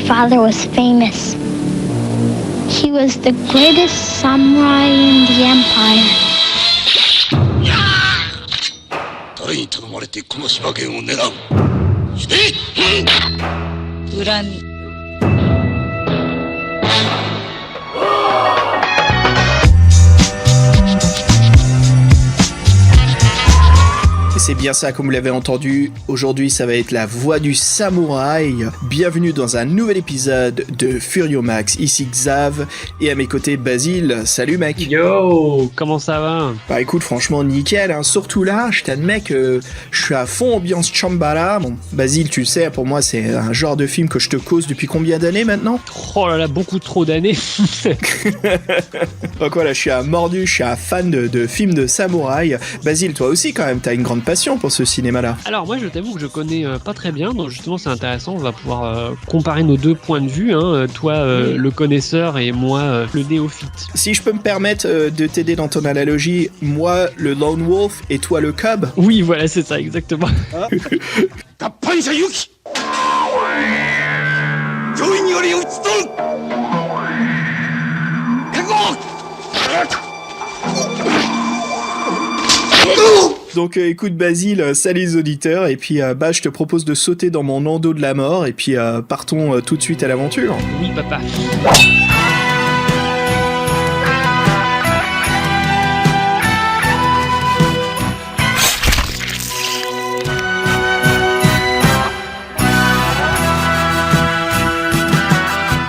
father was famous. He was the greatest samurai in the empire. 誰に頼まれてこの柴犬を狙う。して、恨み。C'est bien ça, comme vous l'avez entendu. Aujourd'hui, ça va être la voix du samouraï. Bienvenue dans un nouvel épisode de Furio Max. Ici Xav et à mes côtés Basile. Salut mec. Yo, comment ça va? Bah écoute, franchement nickel. Hein. Surtout là, je t'admets que je suis à fond ambiance Chambala. Bon, Basile, tu le sais, pour moi c'est un genre de film que je te cause depuis combien d'années maintenant? Oh là là, beaucoup trop d'années. Donc voilà, je suis un mordu, je suis un fan de films de samouraï. Basile, toi aussi quand même, t'as une grande passion pour ce cinéma-là. Alors moi je t'avoue que je connais pas très bien, donc justement c'est intéressant, on va pouvoir comparer nos deux points de vue, hein. Toi le connaisseur et moi le néophyte. Si je peux me permettre de t'aider dans ton analogie, moi le lone wolf et toi le cub. Oui voilà, c'est ça exactement. Donc écoute Basile, salut les auditeurs, et puis je te propose de sauter dans mon landau de la mort, et puis partons tout de suite à l'aventure. Oui papa.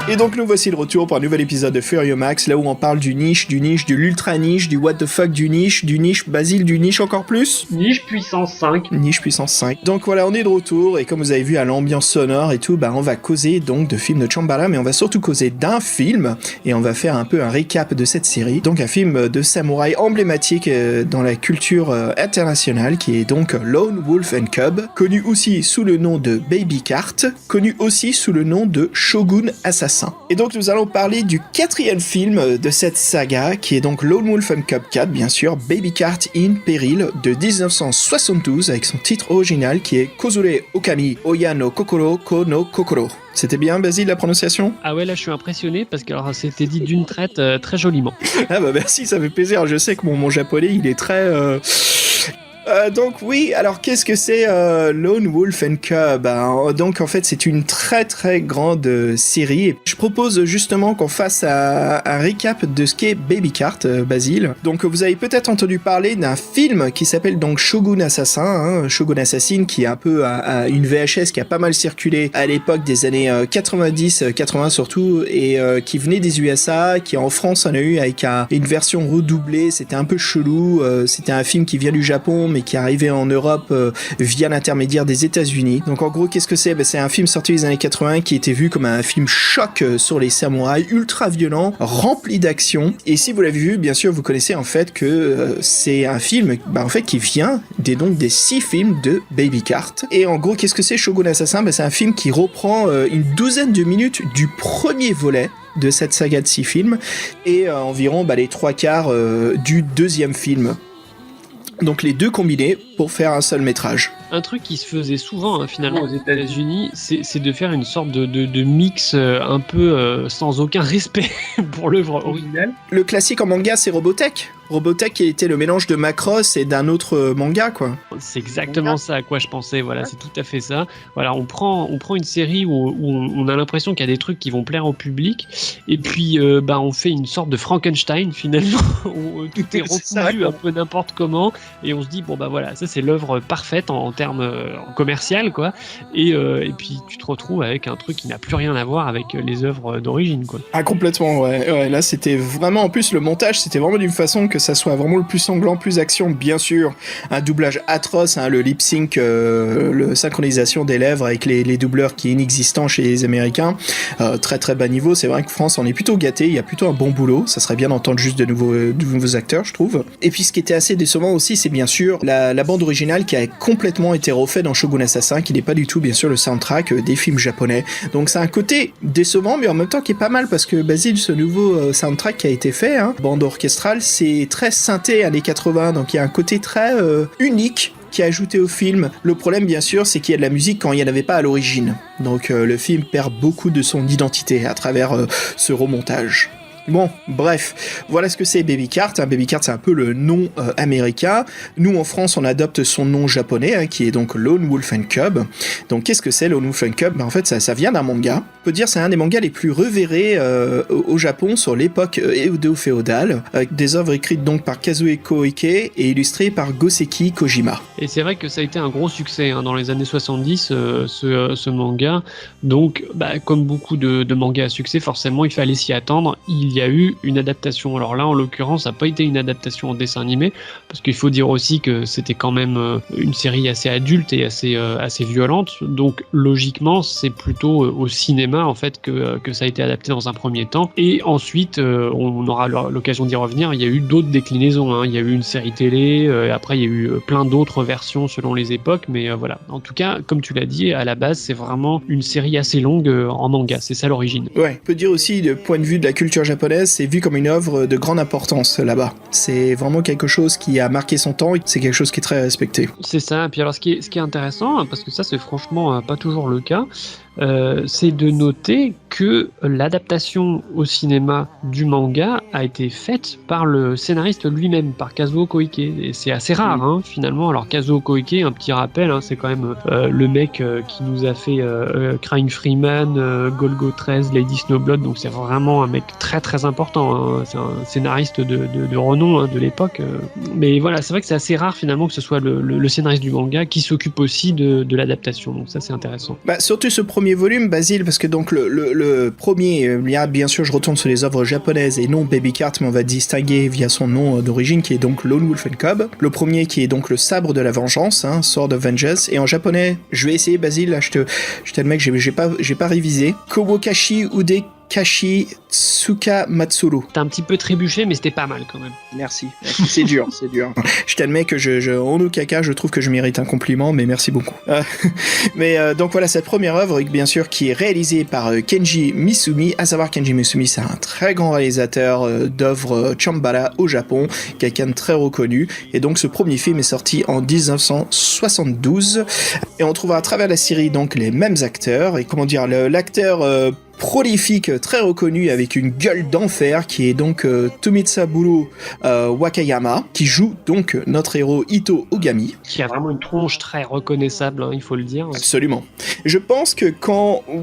Et donc nous voici de retour pour un nouvel épisode de Furio Max, là où on parle du niche, de l'ultra niche, du what the fuck du niche, Basile, du niche encore plus. Niche puissance 5. Niche puissance 5. Donc voilà, on est de retour, et comme vous avez vu à l'ambiance sonore et tout, on va causer donc de films de Chambala, mais on va surtout causer d'un film, et on va faire un peu un récap de cette série. Donc un film de samouraï emblématique dans la culture internationale, qui est donc Lone Wolf and Cub, connu aussi sous le nom de Baby Cart, connu aussi sous le nom de Shogun Assassin. Et donc nous allons parler du 4e film de cette saga, qui est donc Lone Wolf and Cub 4, bien sûr, Baby Cart in Peril, de 1972, avec son titre original qui est Kozure Okami Oya no Kokoro Ko no Kokoro. C'était bien, Basile, la prononciation? Ah ouais, là je suis impressionné parce que alors, c'était dit d'une traite très joliment. Ah bah merci, ça fait plaisir. Je sais que mon japonais il est très... donc oui, alors qu'est-ce que c'est Lone Wolf and Cub? Donc en fait c'est une très très grande série. Je propose justement qu'on fasse un récap de ce qu'est Baby Cart, Basile. Donc vous avez peut-être entendu parler d'un film qui s'appelle donc Shogun Assassin, Shogun Assassin, qui est un peu une VHS qui a pas mal circulé à l'époque des années 90, 80 surtout, et qui venait des USA, qui en France on a eu avec une version redoublée. C'était un peu chelou, c'était un film qui vient du Japon mais qui est arrivé en Europe via l'intermédiaire des États-Unis. Donc en gros, qu'est-ce que c'est? C'est un film sorti des années 80 qui était vu comme un film choc sur les samouraïs, ultra violent, rempli d'action. Et si vous l'avez vu, bien sûr, vous connaissez en fait que c'est un film en fait qui vient des 6 films de Baby Cart. Et en gros, qu'est-ce que c'est Shogun Assassin? C'est un film qui reprend une douzaine de minutes du premier volet de cette saga de 6 films et environ les 3/4 du deuxième film. Donc les deux combinés pour faire un seul métrage. Un truc qui se faisait souvent finalement aux États-Unis, c'est de faire une sorte de mix un peu sans aucun respect pour l'œuvre originale. Le classique en manga, c'est Robotech. Robotech qui était le mélange de Macross et d'un autre manga, quoi. C'est exactement ça à quoi je pensais, voilà, c'est tout à fait ça. Voilà, on prend une série où on a l'impression qu'il y a des trucs qui vont plaire au public, et puis on fait une sorte de Frankenstein finalement, où tout est recousu un peu n'importe comment, et on se dit, voilà, ça c'est l'œuvre parfaite en termes commercial, quoi, et puis tu te retrouves avec un truc qui n'a plus rien à voir avec les œuvres d'origine, quoi. Ah, complètement, ouais, là c'était vraiment, en plus le montage, c'était vraiment d'une façon que ça soit vraiment le plus sanglant, plus action, bien sûr, un doublage atroce, le lip sync, le synchronisation des lèvres avec les doubleurs qui est inexistant chez les Américains, très très bas niveau. C'est vrai que France on est plutôt gâté, il y a plutôt un bon boulot, ça serait bien d'entendre juste de nouveaux acteurs, je trouve. Et puis ce qui était assez décevant aussi, c'est bien sûr la bande originale qui a complètement été refaite dans Shogun Assassin, qui n'est pas du tout bien sûr le soundtrack des films japonais. Donc c'est un côté décevant, mais en même temps qui est pas mal, parce que Basile, ce nouveau soundtrack qui a été fait, bande orchestrale, c'est très synthé années 80, donc il y a un côté très unique qui est ajoutée au film. Le problème, bien sûr, c'est qu'il y a de la musique quand il n'y en avait pas à l'origine. Donc le film perd beaucoup de son identité à travers ce remontage. Bon, bref, voilà ce que c'est Baby Cart. Baby Cart, c'est un peu le nom américain. Nous, en France, on adopte son nom japonais, qui est donc Lone Wolf and Cub. Donc, qu'est-ce que c'est Lone Wolf and Cub ? En fait, ça vient d'un manga. On peut dire que c'est un des mangas les plus révérés au Japon sur l'époque Edo-féodale, avec des œuvres écrites donc par Kazuo Koike et illustrées par Goseki Kojima. Et c'est vrai que ça a été un gros succès dans les années 70, ce manga. Donc, comme beaucoup de mangas à succès, forcément, il fallait s'y attendre. Il y a eu une adaptation. Alors là, en l'occurrence, ça n'a pas été une adaptation en dessin animé, parce qu'il faut dire aussi que c'était quand même une série assez adulte et assez violente. Donc, logiquement, c'est plutôt au cinéma, en fait, que ça a été adapté dans un premier temps. Et ensuite, on aura l'occasion d'y revenir. Il y a eu d'autres déclinaisons. Il y a eu une série télé, après, il y a eu plein d'autres versions selon les époques, mais voilà. En tout cas, comme tu l'as dit, à la base, c'est vraiment une série assez longue en manga. C'est ça l'origine. Ouais, on peut dire aussi, du point de vue de la culture japonaise, c'est vu comme une œuvre de grande importance là-bas. C'est vraiment quelque chose qui a marqué son temps et c'est quelque chose qui est très respecté. C'est ça. Et puis alors, ce qui est intéressant, parce que ça, c'est franchement pas toujours le cas, c'est de noter que l'adaptation au cinéma du manga a été faite par le scénariste lui-même, par Kazuo Koike. Et c'est assez rare, finalement. Alors Kazuo Koike, un petit rappel, c'est quand même le mec qui nous a fait Crying Freeman, Golgo 13, Lady Snowblood, donc c'est vraiment un mec très très important. C'est un scénariste de renom de l'époque. Mais voilà, c'est vrai que c'est assez rare finalement que ce soit le scénariste du manga qui s'occupe aussi de l'adaptation. Donc ça, c'est intéressant. Surtout ce premier volume, Basile, parce que donc le premier, bien sûr, je retourne sur les œuvres japonaises et non Baby Cart, mais on va distinguer via son nom d'origine qui est donc Lone Wolf and Cub. Le premier qui est donc le sabre de la vengeance, Sword of Vengeance, et en japonais, je vais essayer, Basile, là, je t'admets que j'ai pas révisé. Kobokashi Ude Kashi Tsuka Matsuru. T'as un petit peu trébuché, mais c'était pas mal quand même. Merci. C'est dur, c'est dur. Je t'admets que en Okaka, je trouve que je mérite un compliment, mais merci beaucoup. Mais donc voilà, cette première œuvre, bien sûr, qui est réalisée par Kenji Misumi. À savoir, Kenji Misumi, c'est un très grand réalisateur d'œuvres Chambara au Japon, quelqu'un de très reconnu. Et donc, ce premier film est sorti en 1972. Et on trouve à travers la série donc les mêmes acteurs. Et comment dire, l'acteur prolifique, très reconnu, avec une gueule d'enfer, qui est donc Tomitsaburo Wakayama, qui joue donc notre héros Ito Ogami. Qui a vraiment une tronche très reconnaissable, il faut le dire. Absolument. Je pense que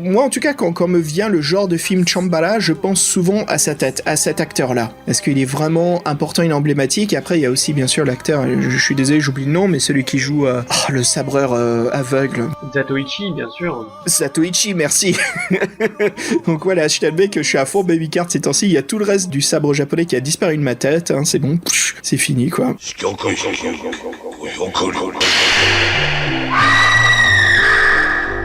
moi en tout cas, quand me vient le genre de film Chambara, je pense souvent à sa tête, à cet acteur-là. Parce qu'il est vraiment important et emblématique. Et après, il y a aussi, bien sûr, l'acteur, je suis désolé, j'oublie le nom, mais celui qui joue le sabreur aveugle. Zatoichi, bien sûr. Zatoichi, merci. Donc voilà, je t'admets que je suis à fond Baby Cart ces temps-ci. Il y a tout le reste du sabre japonais qui a disparu de ma tête. C'est bon, c'est fini quoi.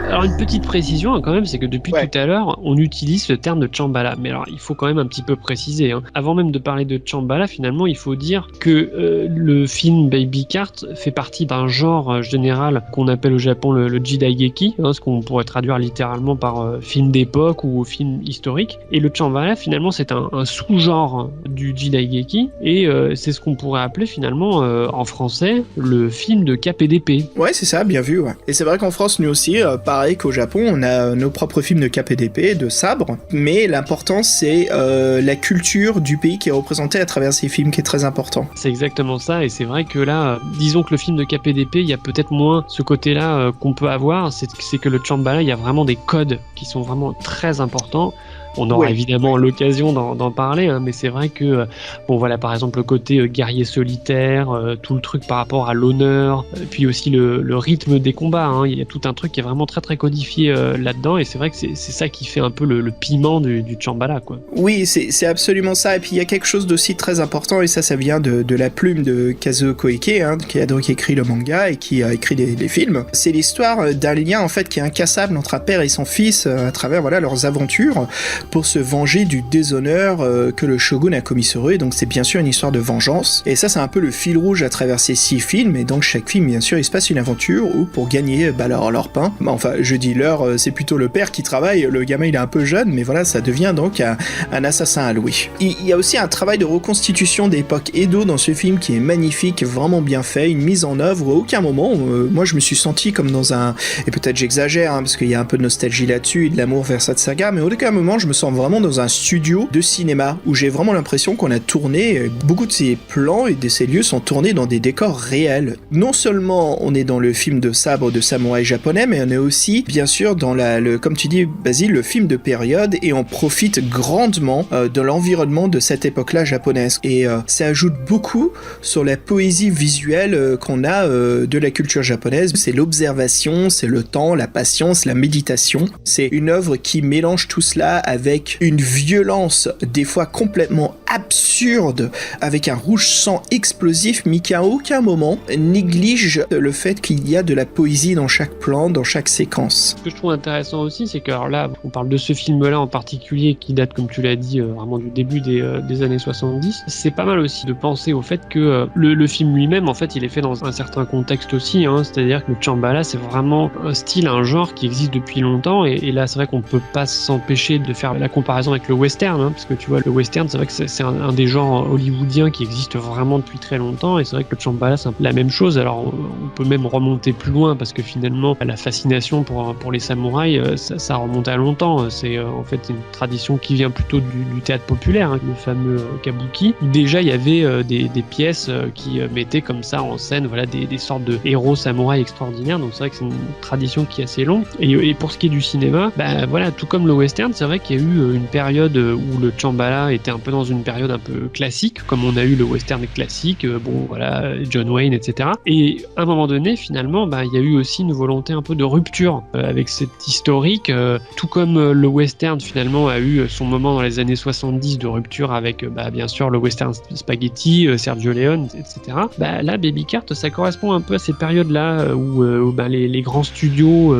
Alors une petite précision quand même, c'est que depuis tout à l'heure, on utilise le terme de Chambala. Mais alors il faut quand même un petit peu préciser. Avant même de parler de Chambala, finalement, il faut dire que le film Baby Cart fait partie d'un genre général qu'on appelle au Japon le Jidaigeki, ce qu'on pourrait traduire littéralement par film d'époque ou film historique. Et le Chambala, finalement, c'est un sous-genre du Jidaigeki. Et c'est ce qu'on pourrait appeler finalement en français le film de KPDP. Ouais, c'est ça, bien vu. Ouais. Et c'est vrai qu'en France, nous aussi, pareil qu'au Japon, on a nos propres films de KPDP, de sabre, mais l'important c'est la culture du pays qui est représentée à travers ces films qui est très important. C'est exactement ça, et c'est vrai que là, disons que le film de KPDP, il y a peut-être moins ce côté-là qu'on peut avoir, c'est que le Chambala, il y a vraiment des codes qui sont vraiment très importants. On aura évidemment l'occasion d'en parler, mais c'est vrai que, bon voilà, par exemple le côté guerrier solitaire, tout le truc par rapport à l'honneur, puis aussi le rythme des combats, il y a tout un truc qui est vraiment très très codifié là-dedans, et c'est vrai que c'est ça qui fait un peu le piment du Chambala, quoi. Oui, c'est absolument ça, et puis il y a quelque chose d'aussi très important, et ça vient de la plume de Kazuo Koike, qui a donc écrit le manga et qui a écrit des films. C'est l'histoire d'un lien en fait qui est incassable entre un père et son fils à travers leurs aventures. pour se venger du déshonneur que le shogun a commis sur eux. Et donc c'est bien sûr une histoire de vengeance. Et ça c'est un peu le fil rouge à travers ces 6 films. Et donc chaque film, bien sûr, il se passe une aventure où pour gagner leur pain. Enfin, je dis c'est plutôt le père qui travaille. Le gamin il est un peu jeune, mais voilà, ça devient donc un assassin à louer. Il y a aussi un travail de reconstitution d'époque Edo dans ce film qui est magnifique, vraiment bien fait, une mise en œuvre. À aucun moment, moi je me suis senti comme dans un... Et peut-être j'exagère, parce qu'il y a un peu de nostalgie là-dessus et de l'amour vers cette saga, mais à aucun moment je me sens vraiment dans un studio de cinéma où j'ai vraiment l'impression qu'on a tourné, beaucoup de ces plans et de ces lieux sont tournés dans des décors réels. Non seulement on est dans le film de sabre de samouraï japonais, mais on est aussi, bien sûr, dans comme tu dis, Basile, le film de période, et on profite grandement de l'environnement de cette époque-là japonaise. Et ça ajoute beaucoup sur la poésie visuelle qu'on a de la culture japonaise. C'est l'observation, c'est le temps, la patience, la méditation. C'est une œuvre qui mélange tout cela avec une violence des fois complètement absurde, avec un rouge sang explosif, mais qui à aucun moment néglige le fait qu'il y a de la poésie dans chaque plan, dans chaque séquence. Ce que je trouve intéressant aussi, c'est que alors là, on parle de ce film-là en particulier qui date, comme tu l'as dit, vraiment du début des années 70. C'est pas mal aussi de penser au fait que le film lui-même, en fait, il est fait dans un certain contexte aussi, c'est-à-dire que le Shambhala, c'est vraiment un style, un genre qui existe depuis longtemps, et là, c'est vrai qu'on peut pas s'empêcher de faire la comparaison avec le western, parce que tu vois, le western, c'est vrai que c'est un des genres hollywoodiens qui existe vraiment depuis très longtemps, et c'est vrai que le Shambhala, c'est un peu la même chose. Alors, on peut même remonter plus loin, parce que finalement, la fascination pour les samouraïs, ça remonte à longtemps. C'est en fait une tradition qui vient plutôt du théâtre populaire, le fameux kabuki. Déjà, il y avait des pièces qui mettaient comme ça en scène, voilà, des sortes de héros samouraïs extraordinaires. Donc c'est vrai que c'est une tradition qui est assez longue. Et pour ce qui est du cinéma, voilà, tout comme le western, c'est vrai qu'il y a eu une période où le Shambhala était un peu dans une période un peu classique, comme on a eu le western classique, voilà, John Wayne, etc. Et à un moment donné, finalement, il y a eu aussi une volonté un peu de rupture avec cette historique, tout comme le western finalement a eu son moment dans les années 70 de rupture avec bien sûr le western spaghetti, Sergio Leone, etc. Là, Baby Cart, ça correspond un peu à ces périodes-là où les grands studios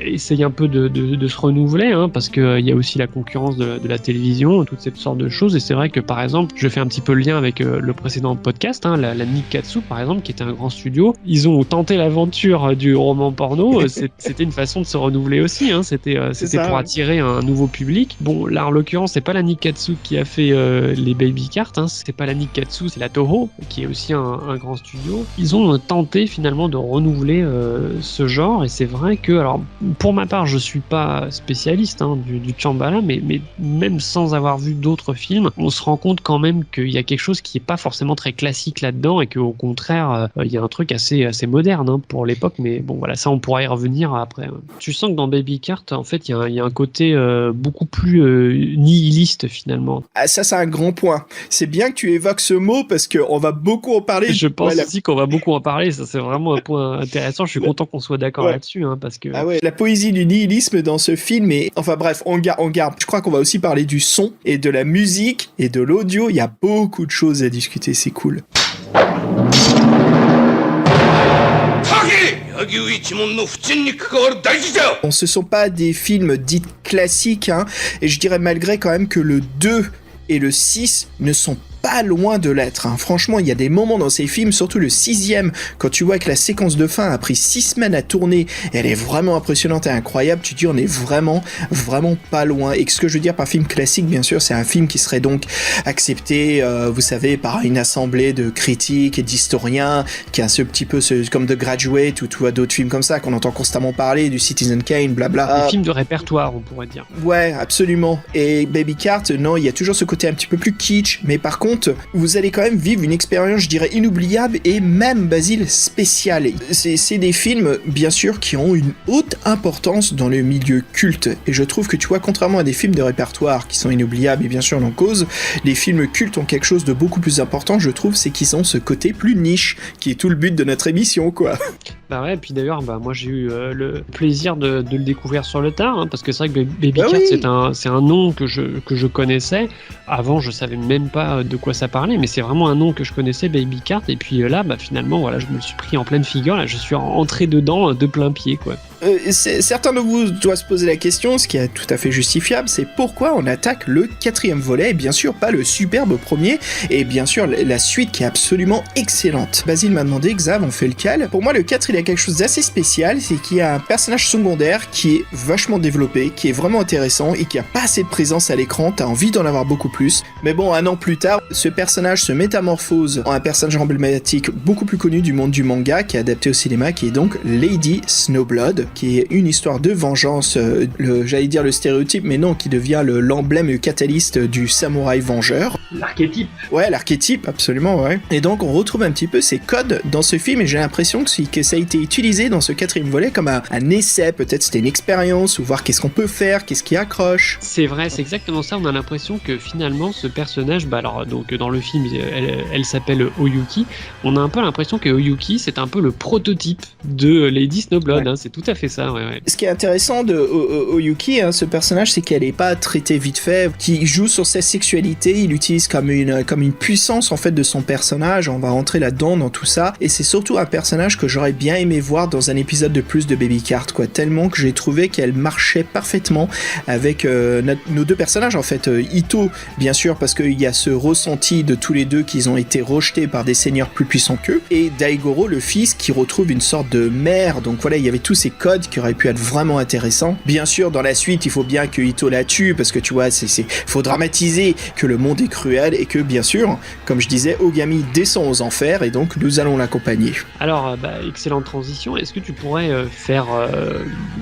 essaye un peu de se renouveler, parce qu'il y a aussi la concurrence de la télévision, toutes ces sortes de choses. Et c'est vrai que par exemple, je fais un petit peu le lien avec le précédent podcast, la Nikkatsu par exemple, qui était un grand studio. Ils ont tenté l'aventure du roman porno. C'était une façon de se renouveler aussi, c'était pour attirer un nouveau public. Bon, là en l'occurrence, c'est pas la Nikkatsu qui a fait les Baby Cart, c'est pas la Nikkatsu, c'est la Toho, qui est aussi un grand studio. Ils ont tenté finalement de renouveler ce genre, et c'est vrai que, alors pour ma part, je suis pas spécialiste du Shambhala, mais même sans avoir vu d'autres films, on se rend compte quand même qu'il y a quelque chose qui est pas forcément très classique là-dedans, et qu'au contraire, il y a un truc assez moderne pour l'époque. Mais bon, voilà, ça on pourra y revenir après. Tu sens que dans Baby Cart, en fait, il y a un côté beaucoup plus nihiliste finalement. Ah, ça c'est un grand point. C'est bien que tu évoques ce mot parce qu'on va beaucoup en parler. Je pense aussi qu'on va beaucoup en parler. Ça c'est vraiment un point intéressant. Je suis content qu'on soit d'accord là-dessus, parce que. Ah ouais. La poésie du nihilisme dans ce film, et enfin bref, on garde. Je crois qu'on va aussi parler du son et de la musique et de l'audio. Il y a beaucoup de choses à discuter, c'est cool. Bon, ce sont pas des films dits classiques, et je dirais malgré quand même que le 2 et le 6 ne sont pas loin de l'être. Franchement, il y a des moments dans ces films, surtout le 6e, quand tu vois que la séquence de fin a pris 6 semaines à tourner, et elle est vraiment impressionnante et incroyable, tu te dis on est vraiment pas loin. Et ce que je veux dire par film classique, bien sûr, c'est un film qui serait donc accepté, vous savez, par une assemblée de critiques et d'historiens, qui est un petit peu comme The Graduate, ou tu vois d'autres films comme ça qu'on entend constamment parler, du Citizen Kane, blabla. Des films de répertoire, on pourrait dire. Ouais, absolument. Et Baby Cart, non, il y a toujours ce côté un petit peu plus kitsch, mais par contre, vous allez quand même vivre une expérience, je dirais, inoubliable et même, Basile, spéciale. C'est des films, bien sûr, qui ont une haute importance dans le milieu culte. Et je trouve que, tu vois, contrairement à des films de répertoire qui sont inoubliables et bien sûr en cause, les films cultes ont quelque chose de beaucoup plus important, je trouve, c'est qu'ils ont ce côté plus niche, qui est tout le but de notre émission, quoi. Bah ouais, et puis d'ailleurs, moi j'ai eu le plaisir de le découvrir sur le tard, parce que c'est vrai que Baby Cart, oui, c'est un nom que je connaissais. Avant, je savais même pas de quoi ça parlait, mais c'est vraiment un nom que je connaissais, Baby Cart. Et puis là, finalement, voilà, je me suis pris en pleine figure. Là, je suis entré dedans de plein pied, quoi. Certains de vous doivent se poser la question, ce qui est tout à fait justifiable, c'est pourquoi on attaque le 4e volet, et bien sûr pas le superbe premier, et bien sûr la suite qui est absolument excellente. Basile m'a demandé, Xav, on fait lequel? Pour moi, le 4, il a quelque chose d'assez spécial, c'est qu'il y a un personnage secondaire qui est vachement développé, qui est vraiment intéressant, et qui a pas assez de présence à l'écran, t'as envie d'en avoir beaucoup plus. Mais bon, un an plus tard, ce personnage se métamorphose en un personnage emblématique beaucoup plus connu du monde du manga, qui est adapté au cinéma, qui est donc Lady Snowblood, qui est une histoire de vengeance, j'allais dire le stéréotype, mais non, qui devient l'emblème et le catalyste du samouraï vengeur. L'archétype. Ouais, l'archétype, absolument, ouais. Et donc, on retrouve un petit peu ces codes dans ce film, et j'ai l'impression que ça a été utilisé dans ce 4e volet comme un essai, peut-être c'était une expérience, ou voir qu'est-ce qu'on peut faire, qu'est-ce qui accroche. C'est vrai, c'est exactement ça, on a l'impression que finalement, ce personnage, alors, donc, dans le film, elle s'appelle Oyuki, on a un peu l'impression que Oyuki, c'est un peu le prototype de Lady Snowblood, ouais. Hein, c'est tout à fait ça, ouais. Ce qui est intéressant de Oyuki, hein, ce personnage, c'est qu'elle est pas traitée vite fait, qui joue sur sa sexualité, il l'utilise comme une puissance en fait de son personnage, on va rentrer là-dedans dans tout ça, et c'est surtout un personnage que j'aurais bien aimé voir dans un épisode de plus de Baby Cart, quoi, tellement que j'ai trouvé qu'elle marchait parfaitement avec nos deux personnages, en fait, Ito, bien sûr, parce qu'il y a ce ressenti de tous les deux qu'ils ont été rejetés par des seigneurs plus puissants qu'eux, et Daigoro, le fils, qui retrouve une sorte de mère, donc voilà, il y avait tous ces codes qui auraient pu être vraiment intéressants. Bien sûr, dans la suite, il faut bien que Ito la tue, parce que tu vois, faut dramatiser que le monde est cruel, et que bien sûr, comme je disais, Ogami descend aux enfers, et donc nous allons l'accompagner. Alors, excellente transition, est-ce que tu pourrais faire,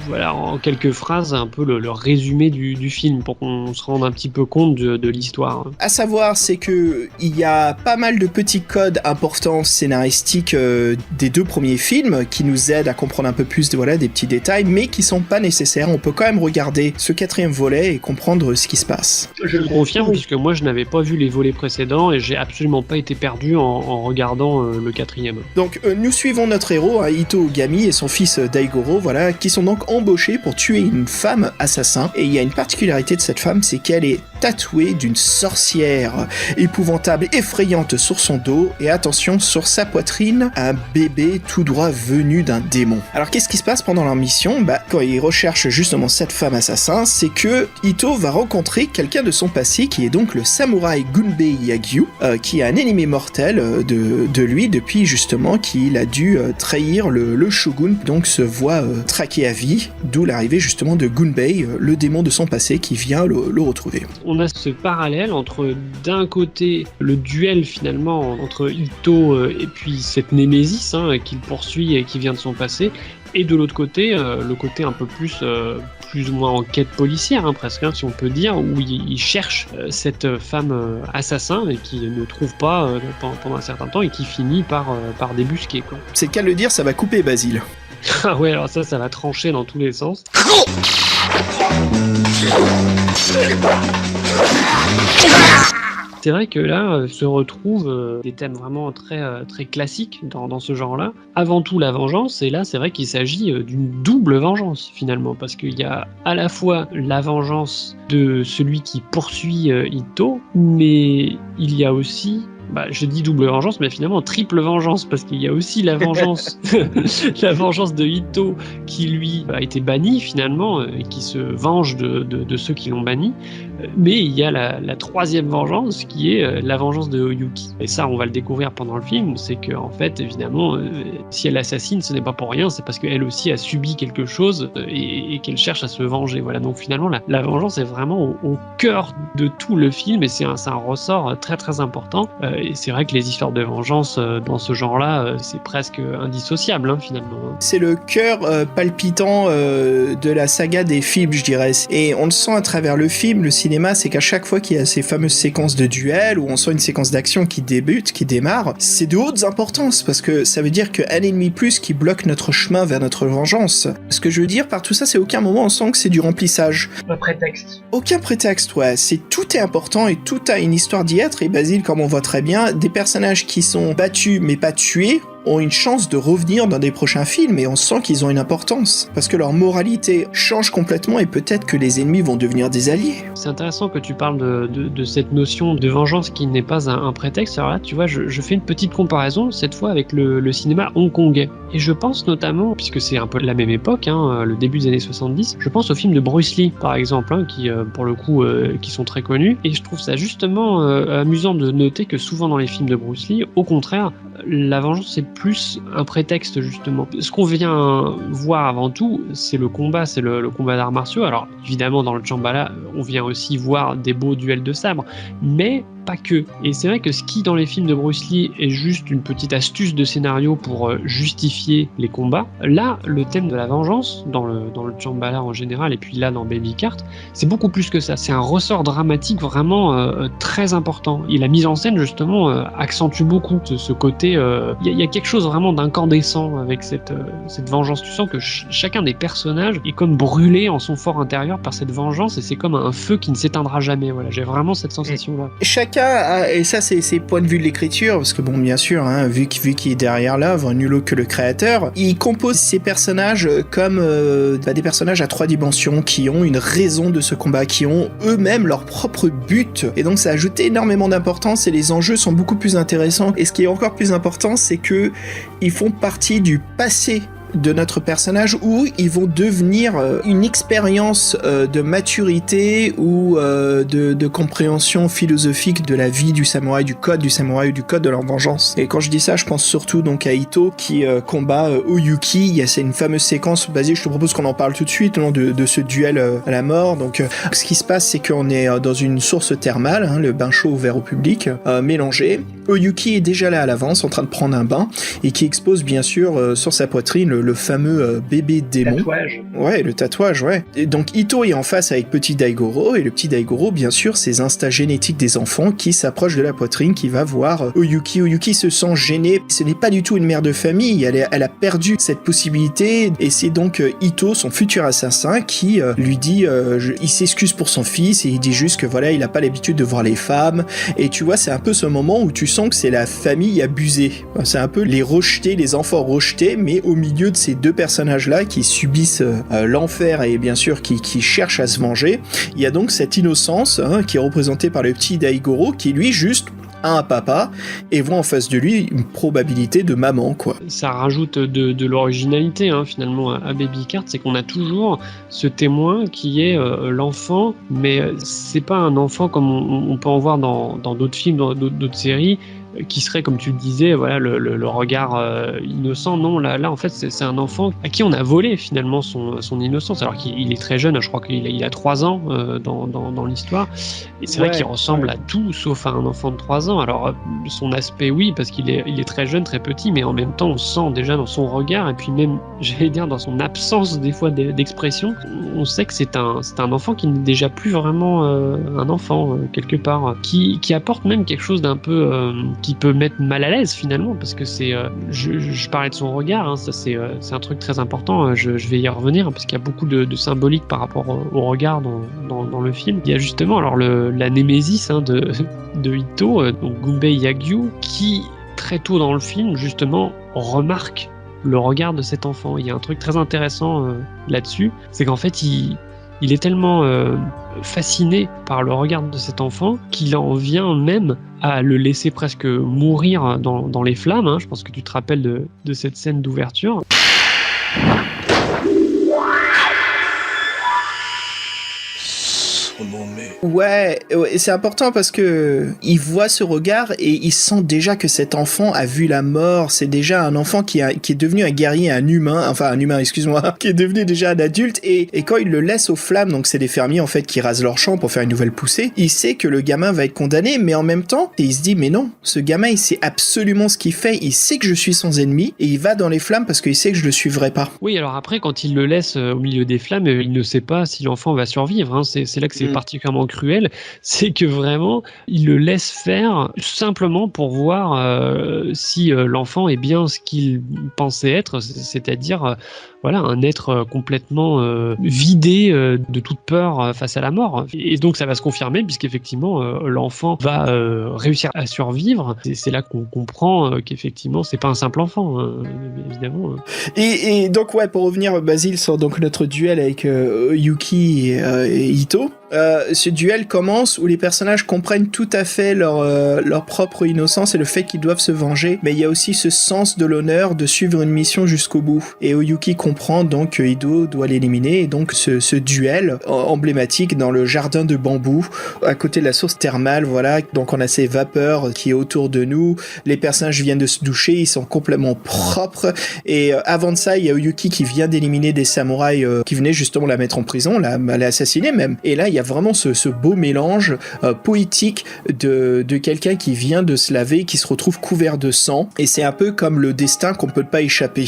voilà, en quelques phrases, un peu le résumé du film, pour qu'on se rende un petit peu compte de l'histoire? À savoir, c'est que il y a pas mal de petits codes importants scénaristiques des deux premiers films, qui nous aident à comprendre un peu plus des petits détails, mais qui sont pas nécessaires. On peut quand même regarder ce 4e volet et comprendre ce qui se passe. Je le confirme, puisque moi je n'avais pas vu les volets précédents et j'ai absolument pas été perdu en regardant le 4e. Donc nous suivons notre héros, hein, Ito Ogami, et son fils Daigoro, voilà, qui sont donc embauchés pour tuer une femme assassin. Et il y a une particularité de cette femme, c'est qu'elle est tatouée d'une sorcière épouvantable, effrayante sur son dos, et attention, sur sa poitrine, un bébé tout droit venu d'un démon. Alors qu'est-ce qui se passe pendant leur mission? Quand ils recherchent justement cette femme assassin, c'est que Ito va rencontrer quelqu'un de son passé, qui est donc le samouraï Gunbei Yagyu, qui est un ennemi mortel de lui depuis justement qu'il a dû trahir le shogun, donc se voit traqué à vie, d'où l'arrivée justement de Gunbei, le démon de son passé, qui vient le retrouver. On a ce parallèle entre, d'un côté, le duel finalement entre Ito et puis cette némésis qu'il poursuit et qui vient de son passé, et de l'autre côté, le côté un peu plus ou moins enquête policière, presque, si on peut dire, où il cherche cette femme assassin et qui ne trouve pas pendant un certain temps et qui finit par débusquer, quoi. C'est le cas de le dire, ça va couper, Basile. Ah ouais, alors ça va trancher dans tous les sens. C'est vrai que là se retrouvent des thèmes vraiment très, très classiques dans ce genre-là. Avant tout la vengeance, et là c'est vrai qu'il s'agit d'une double vengeance finalement, parce qu'il y a à la fois la vengeance de celui qui poursuit Ito, mais il y a aussi... je dis double vengeance, mais finalement triple vengeance, parce qu'il y a aussi la vengeance, la vengeance de Ito qui lui a été banni finalement, et qui se venge de ceux qui l'ont banni. Mais il y a la troisième vengeance qui est la vengeance de Oyuki. Et ça, on va le découvrir pendant le film, c'est qu'en fait, évidemment, si elle assassine, ce n'est pas pour rien, c'est parce qu'elle aussi a subi quelque chose et qu'elle cherche à se venger. Voilà, donc finalement, la vengeance est vraiment au cœur de tout le film, et c'est un ressort très très important. Et c'est vrai que les histoires de vengeance dans ce genre-là, c'est presque indissociable finalement. C'est le cœur palpitant de la saga des films, je dirais. Et on le sent à travers le film, le cinéma, c'est qu'à chaque fois qu'il y a ces fameuses séquences de duel, où on sent une séquence d'action qui débute, qui démarre, c'est de haute importance, parce que ça veut dire qu'un ennemi plus qui bloque notre chemin vers notre vengeance. Ce que je veux dire par tout ça, c'est aucun moment on sent que c'est du remplissage. Pas prétexte. Aucun prétexte, ouais. Tout est important et tout a une histoire d'y être. Et Basile, comme on voit très bien, des personnages qui sont battus mais pas tués, ont une chance de revenir dans des prochains films et on sent qu'ils ont une importance parce que leur moralité change complètement et peut-être que les ennemis vont devenir des alliés. C'est intéressant que tu parles de cette notion de vengeance qui n'est pas un prétexte. Alors là, tu vois, je fais une petite comparaison, cette fois avec le cinéma hongkongais. Et je pense notamment, puisque c'est un peu de la même époque, le début des années 70, je pense aux films de Bruce Lee, par exemple, qui, pour le coup, qui sont très connus. Et je trouve ça justement amusant de noter que souvent dans les films de Bruce Lee, au contraire, la vengeance c'est plus un prétexte justement. Ce qu'on vient voir avant tout, c'est le combat, c'est le combat d'arts martiaux. Alors évidemment dans le Shambhala, on vient aussi voir des beaux duels de sabre, mais pas que. Et c'est vrai que ce qui dans les films de Bruce Lee est juste une petite astuce de scénario pour justifier les combats, là le thème de la vengeance dans le Shambhala en général et puis là dans Baby Cart, c'est beaucoup plus que ça. C'est un ressort dramatique vraiment très important. Et la mise en scène justement accentue beaucoup ce côté. Il y a quelque chose vraiment d'incandescent avec cette vengeance. Tu sens que chacun des personnages est comme brûlé en son fort intérieur par cette vengeance et c'est comme un feu qui ne s'éteindra jamais. Voilà, j'ai vraiment cette sensation-là. Chacun a, et ça c'est points de vue de l'écriture, parce que bon, bien sûr, vu qu'il est derrière l'œuvre, nul autre que le créateur, il compose ses personnages comme des personnages à 3 dimensions qui ont une raison de ce combat, qui ont eux-mêmes leur propre but. Et donc ça ajoute énormément d'importance et les enjeux sont beaucoup plus intéressants. Et ce qui est encore plus important, c'est que ils font partie du passé de notre personnage où ils vont devenir une expérience de maturité ou de compréhension philosophique de la vie du samouraï, du code ou du code de leur vengeance. Et quand je dis ça, je pense surtout donc à Ito qui combat Oyuki. C'est une fameuse séquence. Vas-y, je te propose qu'on en parle tout de suite de ce duel à la mort. Donc ce qui se passe, c'est qu'on est dans une source thermale, le bain chaud ouvert au public, mélangé. Oyuki est déjà là à l'avance en train de prendre un bain et qui expose bien sûr sur sa poitrine le fameux bébé démon. Tatouage. Ouais, le tatouage, ouais. Et donc Ito est en face avec petit Daigoro et le petit Daigoro, bien sûr, ces instincts génétiques des enfants qui s'approchent de la poitrine, qui va voir Oyuki. Oyuki se sent gênée. Ce n'est pas du tout une mère de famille. Elle a perdu cette possibilité et c'est donc Ito, son futur assassin, qui lui dit, il s'excuse pour son fils et il dit juste que voilà, il a pas l'habitude de voir les femmes. Et tu vois, c'est un peu ce moment où tu sens que c'est la famille abusée. C'est un peu les rejetés, les enfants rejetés, mais au milieu de ces deux personnages-là qui subissent l'enfer et bien sûr qui cherchent à se venger. Il y a donc cette innocence qui est représentée par le petit Daigoro qui lui juste a un papa et voit en face de lui une probabilité de maman, quoi. Ça rajoute de l'originalité finalement à Baby Cart, c'est qu'on a toujours ce témoin qui est l'enfant, mais c'est pas un enfant comme on peut en voir dans d'autres films, dans d'autres séries, qui serait, comme tu le disais, voilà, le regard innocent. Non, là en fait c'est un enfant à qui on a volé finalement son innocence, alors qu'il est très jeune, je crois qu'il a 3 ans dans l'histoire, et c'est vrai qu'il ressemble à tout sauf à un enfant de 3 ans. Alors son aspect, oui, parce qu'il est très jeune, très petit, mais en même temps on sent déjà dans son regard, et puis même, j'allais dire, dans son absence des fois d'expression, on sait que c'est un enfant qui n'est déjà plus vraiment un enfant quelque part, qui apporte même quelque chose d'un peu qui peut mettre mal à l'aise finalement, parce que c'est je parlais de son regard, ça c'est un truc très important, je vais y revenir parce qu'il y a beaucoup de symbolique par rapport au regard dans le film. Il y a justement alors la némésis de Ito, donc Gunbei Yagyu, qui très tôt dans le film justement remarque le regard de cet enfant. Il y a un truc très intéressant là-dessus, c'est qu'en fait il est tellement fasciné par le regard de cet enfant qu'il en vient même à le laisser presque mourir dans les flammes. Je pense que tu te rappelles de cette scène d'ouverture. Ouais, c'est important parce que il voit ce regard et il sent déjà que cet enfant a vu la mort. C'est déjà un enfant qui est devenu un guerrier, qui est devenu déjà un adulte, et quand il le laisse aux flammes, donc c'est des fermiers en fait qui rasent leur champ pour faire une nouvelle poussée, il sait que le gamin va être condamné, mais en même temps, il se dit mais non, ce gamin il sait absolument ce qu'il fait, il sait que je suis son ennemi et il va dans les flammes parce qu'il sait que je le suivrai pas. Oui, alors après quand il le laisse au milieu des flammes, il ne sait pas si l'enfant va survivre, c'est là que c'est particulièrement cruel, c'est que vraiment, il le laisse faire simplement pour voir si l'enfant est bien ce qu'il pensait être, c'est-à-dire voilà, un être complètement vidé de toute peur face à la mort. Et donc ça va se confirmer puisqu'effectivement l'enfant va réussir à survivre. C'est là qu'on comprend qu'effectivement c'est pas un simple enfant, hein, évidemment. Et donc ouais, pour revenir Basile sur donc notre duel avec Yuki et Ito. Ce duel commence où les personnages comprennent tout à fait leur propre innocence et le fait qu'ils doivent se venger, mais il y a aussi ce sens de l'honneur de suivre une mission jusqu'au bout. Et Oyuki comprend donc que Ido doit l'éliminer, et donc ce duel emblématique dans le jardin de bambou, à côté de la source thermale, voilà, donc on a ces vapeurs qui est autour de nous, les personnages viennent de se doucher, ils sont complètement propres, et avant de ça, il y a Oyuki qui vient d'éliminer des samouraïs qui venaient justement la mettre en prison, la assassiner même, et là il y a vraiment ce beau mélange poétique de quelqu'un qui vient de se laver, qui se retrouve couvert de sang, et c'est un peu comme le destin qu'on peut pas échapper.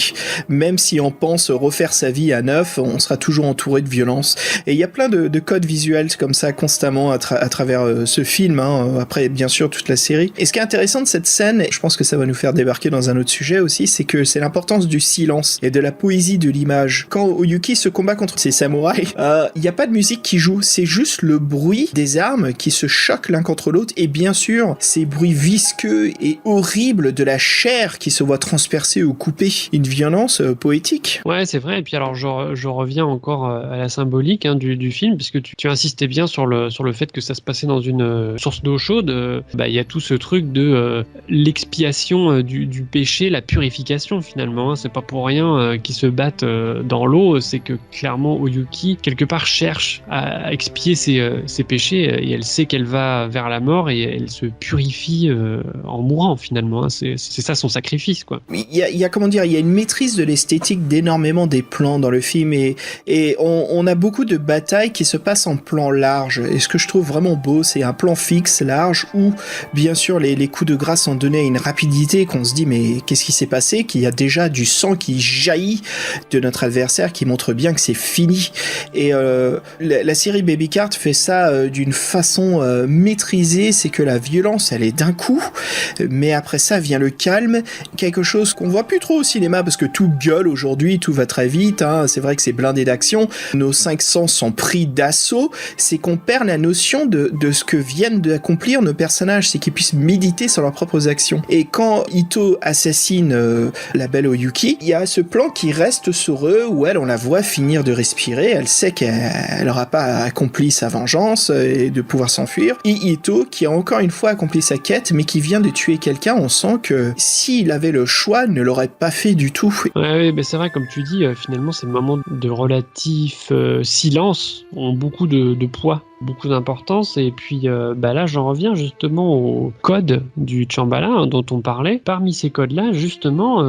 Même si on pense refaire sa vie à neuf, on sera toujours entouré de violence. Et il y a plein de codes visuels comme ça constamment à travers ce film, hein, après bien sûr toute la série. Et ce qui est intéressant de cette scène, et je pense que ça va nous faire débarquer dans un autre sujet aussi, c'est que c'est l'importance du silence et de la poésie de l'image. Quand Oyuki se combat contre ces samouraïs, il n'y a pas de musique qui joue, c'est juste le bruit des armes qui se choquent l'un contre l'autre, et bien sûr ces bruits visqueux et horribles de la chair qui se voit transpercée ou coupée. Une violence poétique. Ouais, c'est vrai. Et puis alors je reviens encore à la symbolique du film, puisque tu insistais bien sur le fait que ça se passait dans une source d'eau chaude. Il y a tout ce truc de l'expiation du péché, la purification finalement. Hein. C'est pas pour rien qu'ils se battent dans l'eau. C'est que clairement Oyuki quelque part cherche à expier ses péchés, et elle sait qu'elle va vers la mort et elle se purifie en mourant finalement. Hein. C'est ça son sacrifice, quoi. Il y a comment dire, il y a une maîtrise de l'esthétique d'énormément des plans dans le film, et on a beaucoup de batailles qui se passent en plan large, et ce que je trouve vraiment beau, c'est un plan fixe, large, où bien sûr les coups de grâce sont donnés à une rapidité qu'on se dit mais qu'est-ce qui s'est passé, qu'il y a déjà du sang qui jaillit de notre adversaire, qui montre bien que c'est fini. Et la série Baby Cart fait ça d'une façon maîtrisée, c'est que la violence elle est d'un coup, mais après ça vient le calme, quelque chose qu'on voit plus trop au cinéma parce que tout gueule aujourd'hui, tout va très vite, hein. C'est vrai que c'est blindé d'action, nos 5 sens sont pris d'assaut, c'est qu'on perd la notion de ce que viennent d'accomplir nos personnages, c'est qu'ils puissent méditer sur leurs propres actions. Et quand Ito assassine la belle Oyuki, il y a ce plan qui reste sur eux, où on la voit finir de respirer, elle sait qu'elle n'aura pas accompli sa vengeance et de pouvoir s'enfuir, et Ito qui a encore une fois accompli sa quête, mais qui vient de tuer quelqu'un, on sent que s'il avait le choix, ne l'aurait pas fait du tout. Ouais, mais c'est vrai, comme tu dis, finalement ces moments de relatif silence ont beaucoup de poids, beaucoup d'importance. Et puis là j'en reviens justement au code du Shambhala dont on parlait. Parmi ces codes-là, justement,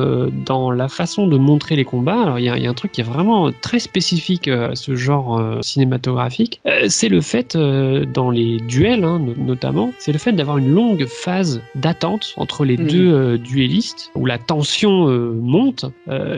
dans la façon de montrer les combats, alors il y a un truc qui est vraiment très spécifique à ce genre cinématographique, c'est le fait, dans les duels notamment, c'est le fait d'avoir une longue phase d'attente entre les deux duellistes, où la tension monte,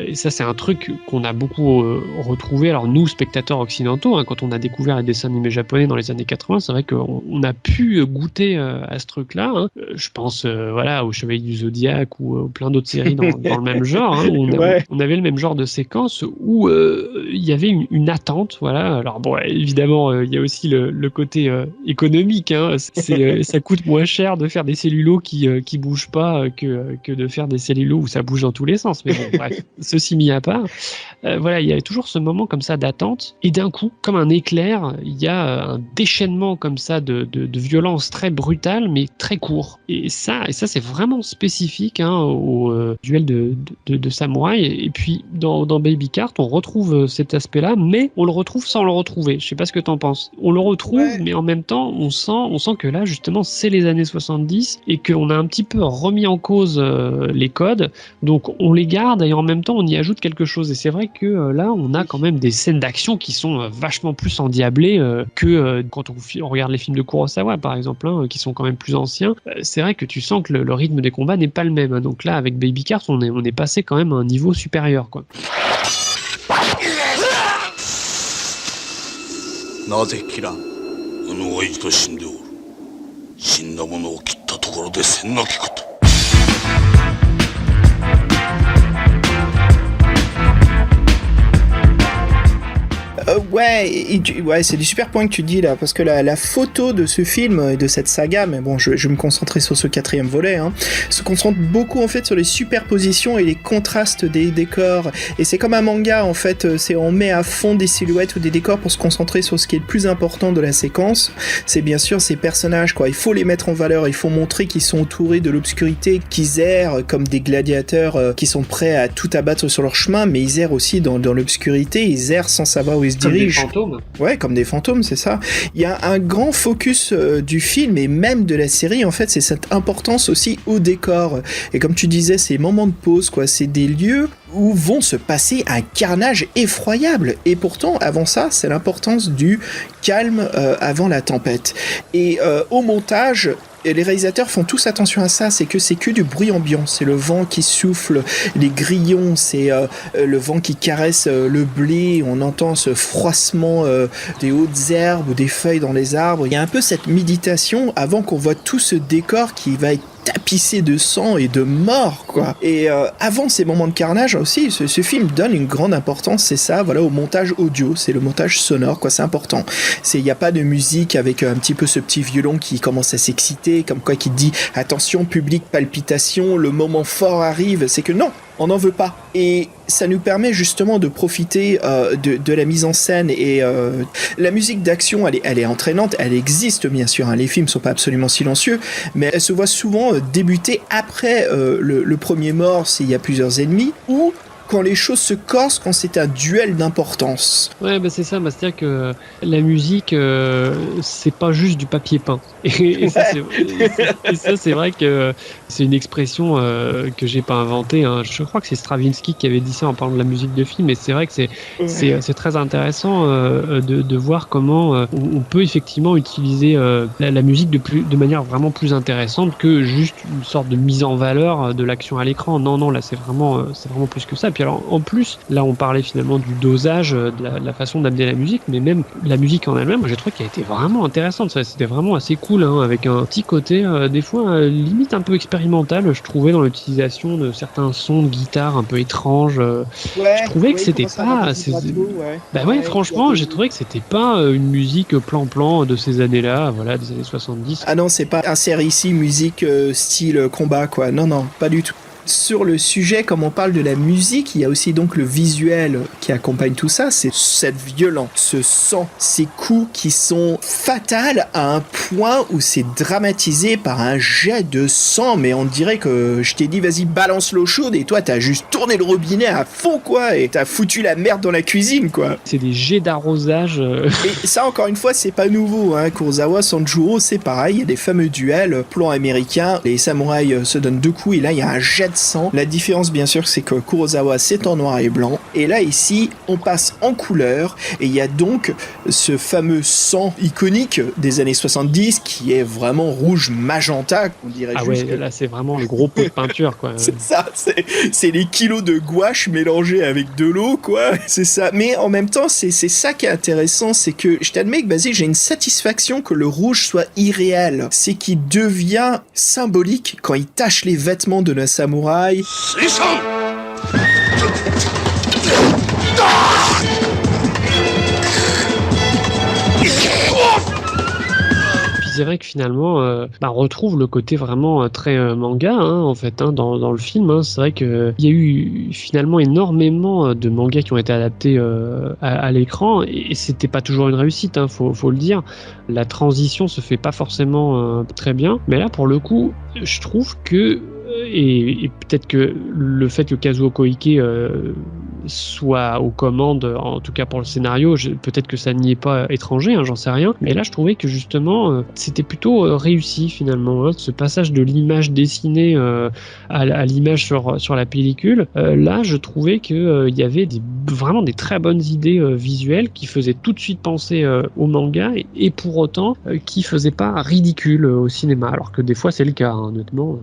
et ça c'est un truc qu'on a beaucoup retrouvé, alors nous spectateurs occidentaux, quand on a découvert les dessins animés japonais dans les années 80, c'est vrai qu'on a pu goûter à ce truc-là. Je pense au Chevalier du Zodiaque ou plein d'autres séries dans le même genre, où on avait le même genre de séquence où il y avait une attente. Voilà. Alors bon, évidemment, il y a aussi le côté économique. Ça coûte moins cher de faire des cellulos qui bougent pas que de faire des cellulos où ça bouge dans tous les sens. Mais bon, bref, ceci mis à part, il y a toujours ce moment comme ça d'attente, et d'un coup, comme un éclair, il y a un déchaînement comme ça de violence très brutale, mais très court. Et ça c'est vraiment spécifique au duel de samouraï. Et puis dans Baby Cart, on retrouve cet aspect-là, mais on le retrouve sans le retrouver. Je sais pas ce que t'en penses. On le retrouve, mais en même temps, on sent que là, justement, c'est les années 70 et qu'on a un petit peu remis en cause les codes. Donc on les garde et en même temps, on y ajoute quelque chose. Et c'est vrai que là, on a quand même des scènes d'action qui sont vachement plus endiablées que quand on regarde les films de Kurosawa, par exemple, qui sont quand même plus anciens. C'est vrai que tu sens que le rythme des combats n'est pas le même. Donc là, avec Baby Cart, on est passé quand même à un niveau supérieur, quoi. なぜキラン宇野は一度死んでおる。死んだ者を切ったところでせんなきこと。Ouais, c'est des super points que tu dis là, parce que la photo de ce film et de cette saga, mais bon, je vais me concentrer sur ce 4e volet, se concentre beaucoup en fait sur les superpositions et les contrastes des décors. Et c'est comme un manga en fait, on met à fond des silhouettes ou des décors pour se concentrer sur ce qui est le plus important de la séquence. C'est bien sûr ces personnages, quoi. Il faut les mettre en valeur, il faut montrer qu'ils sont entourés de l'obscurité, qu'ils errent comme des gladiateurs qui sont prêts à tout abattre sur leur chemin, mais ils errent aussi dans l'obscurité, ils errent sans savoir où ils se dirigent. Des fantômes. Ouais, comme des fantômes, c'est ça. Il y a un grand focus du film et même de la série, en fait, c'est cette importance aussi au décor. Et comme tu disais, ces moments de pause, quoi, c'est des lieux où vont se passer un carnage effroyable. Et pourtant, avant ça, c'est l'importance du calme avant la tempête. Et au montage, et les réalisateurs font tous attention à ça, c'est que du bruit ambiant, c'est le vent qui souffle, les grillons, c'est le vent qui caresse le blé, on entend ce froissement des hautes herbes ou des feuilles dans les arbres. Il y a un peu cette méditation avant qu'on voit tout ce décor qui va être tapissé de sang et de mort, quoi. Et avant ces moments de carnage aussi, ce film donne une grande importance, c'est ça, voilà, au montage audio, c'est le montage sonore, quoi, c'est important. Il n'y a pas de musique avec un petit peu ce petit violon qui commence à s'exciter, comme quoi qui dit « Attention, public, palpitation, le moment fort arrive », c'est que non, on n'en veut pas. Et ça nous permet justement de profiter de la mise en scène et la musique d'action, elle est entraînante, elle existe bien sûr, les films sont pas absolument silencieux, mais elle se voit souvent débuter après le premier mort s'il y a plusieurs ennemis, ou quand les choses se corsent, quand c'est un duel d'importance. Ouais, bah c'est ça, c'est-à-dire que la musique, c'est pas juste du papier peint. Et ça, c'est vrai que c'est une expression que j'ai pas inventée. Je crois que c'est Stravinsky qui avait dit ça en parlant de la musique de film, et c'est vrai que c'est très intéressant de voir comment on peut effectivement utiliser la musique de manière vraiment plus intéressante que juste une sorte de mise en valeur de l'action à l'écran. Non, là c'est vraiment plus que ça. Puis alors en plus, là on parlait finalement du dosage, de la façon d'amener la musique, mais même la musique en elle-même, j'ai trouvé qu'elle était vraiment intéressante. C'était vraiment assez cool, avec un petit côté des fois limite un peu expérimental, je trouvais, dans l'utilisation de certains sons de guitare un peu étranges. Je trouvais que c'était pas... franchement, j'ai trouvé que c'était pas une musique plan-plan de ces années-là, voilà, des années 70. Ah non, c'est pas un série ici, musique style combat, quoi. Non, pas du tout. Sur le sujet, comme on parle de la musique, il y a aussi donc le visuel qui accompagne tout ça, c'est cette violence, ce sang, ces coups qui sont fatals à un point où c'est dramatisé par un jet de sang, mais on dirait que je t'ai dit vas-y balance l'eau chaude et toi t'as juste tourné le robinet à fond, quoi, et t'as foutu la merde dans la cuisine, quoi. C'est des jets d'arrosage. Et ça, encore une fois, c'est pas nouveau, Kurosawa, Sanjuro, c'est pareil, il y a des fameux duels, plan américain, les samouraïs se donnent 2 coups et là il y a un jet de sang. La différence, bien sûr, c'est que Kurosawa, c'est en noir et blanc. Et là, ici, on passe en couleur. Et il y a donc ce fameux sang iconique des années 70 qui est vraiment rouge magenta, on dirait. Là, c'est vraiment le gros pot de peinture, quoi. C'est ça, c'est les kilos de gouache mélangés avec de l'eau, quoi. C'est ça. Mais en même temps, c'est ça qui est intéressant, c'est que je t'admets que, j'ai une satisfaction que le rouge soit irréel. C'est qu'il devient symbolique quand il tache les vêtements de la samouraï. Puis c'est vrai que finalement, on retrouve le côté vraiment très manga, en fait, dans le film. C'est vrai qu'il y a eu finalement énormément de mangas qui ont été adaptés à l'écran, et c'était pas toujours une réussite, faut le dire. La transition se fait pas forcément très bien, mais là, pour le coup, je trouve que et peut-être que le fait que Kazuo Koike soit aux commandes, en tout cas pour le scénario, peut-être que ça n'y est pas étranger, j'en sais rien, mais là je trouvais que justement c'était plutôt réussi finalement, ce passage de l'image dessinée à l'image sur la pellicule. Là je trouvais qu'il y avait vraiment des très bonnes idées visuelles qui faisaient tout de suite penser au manga, et pour autant qui faisaient pas ridicule au cinéma, alors que des fois c'est le cas, honnêtement.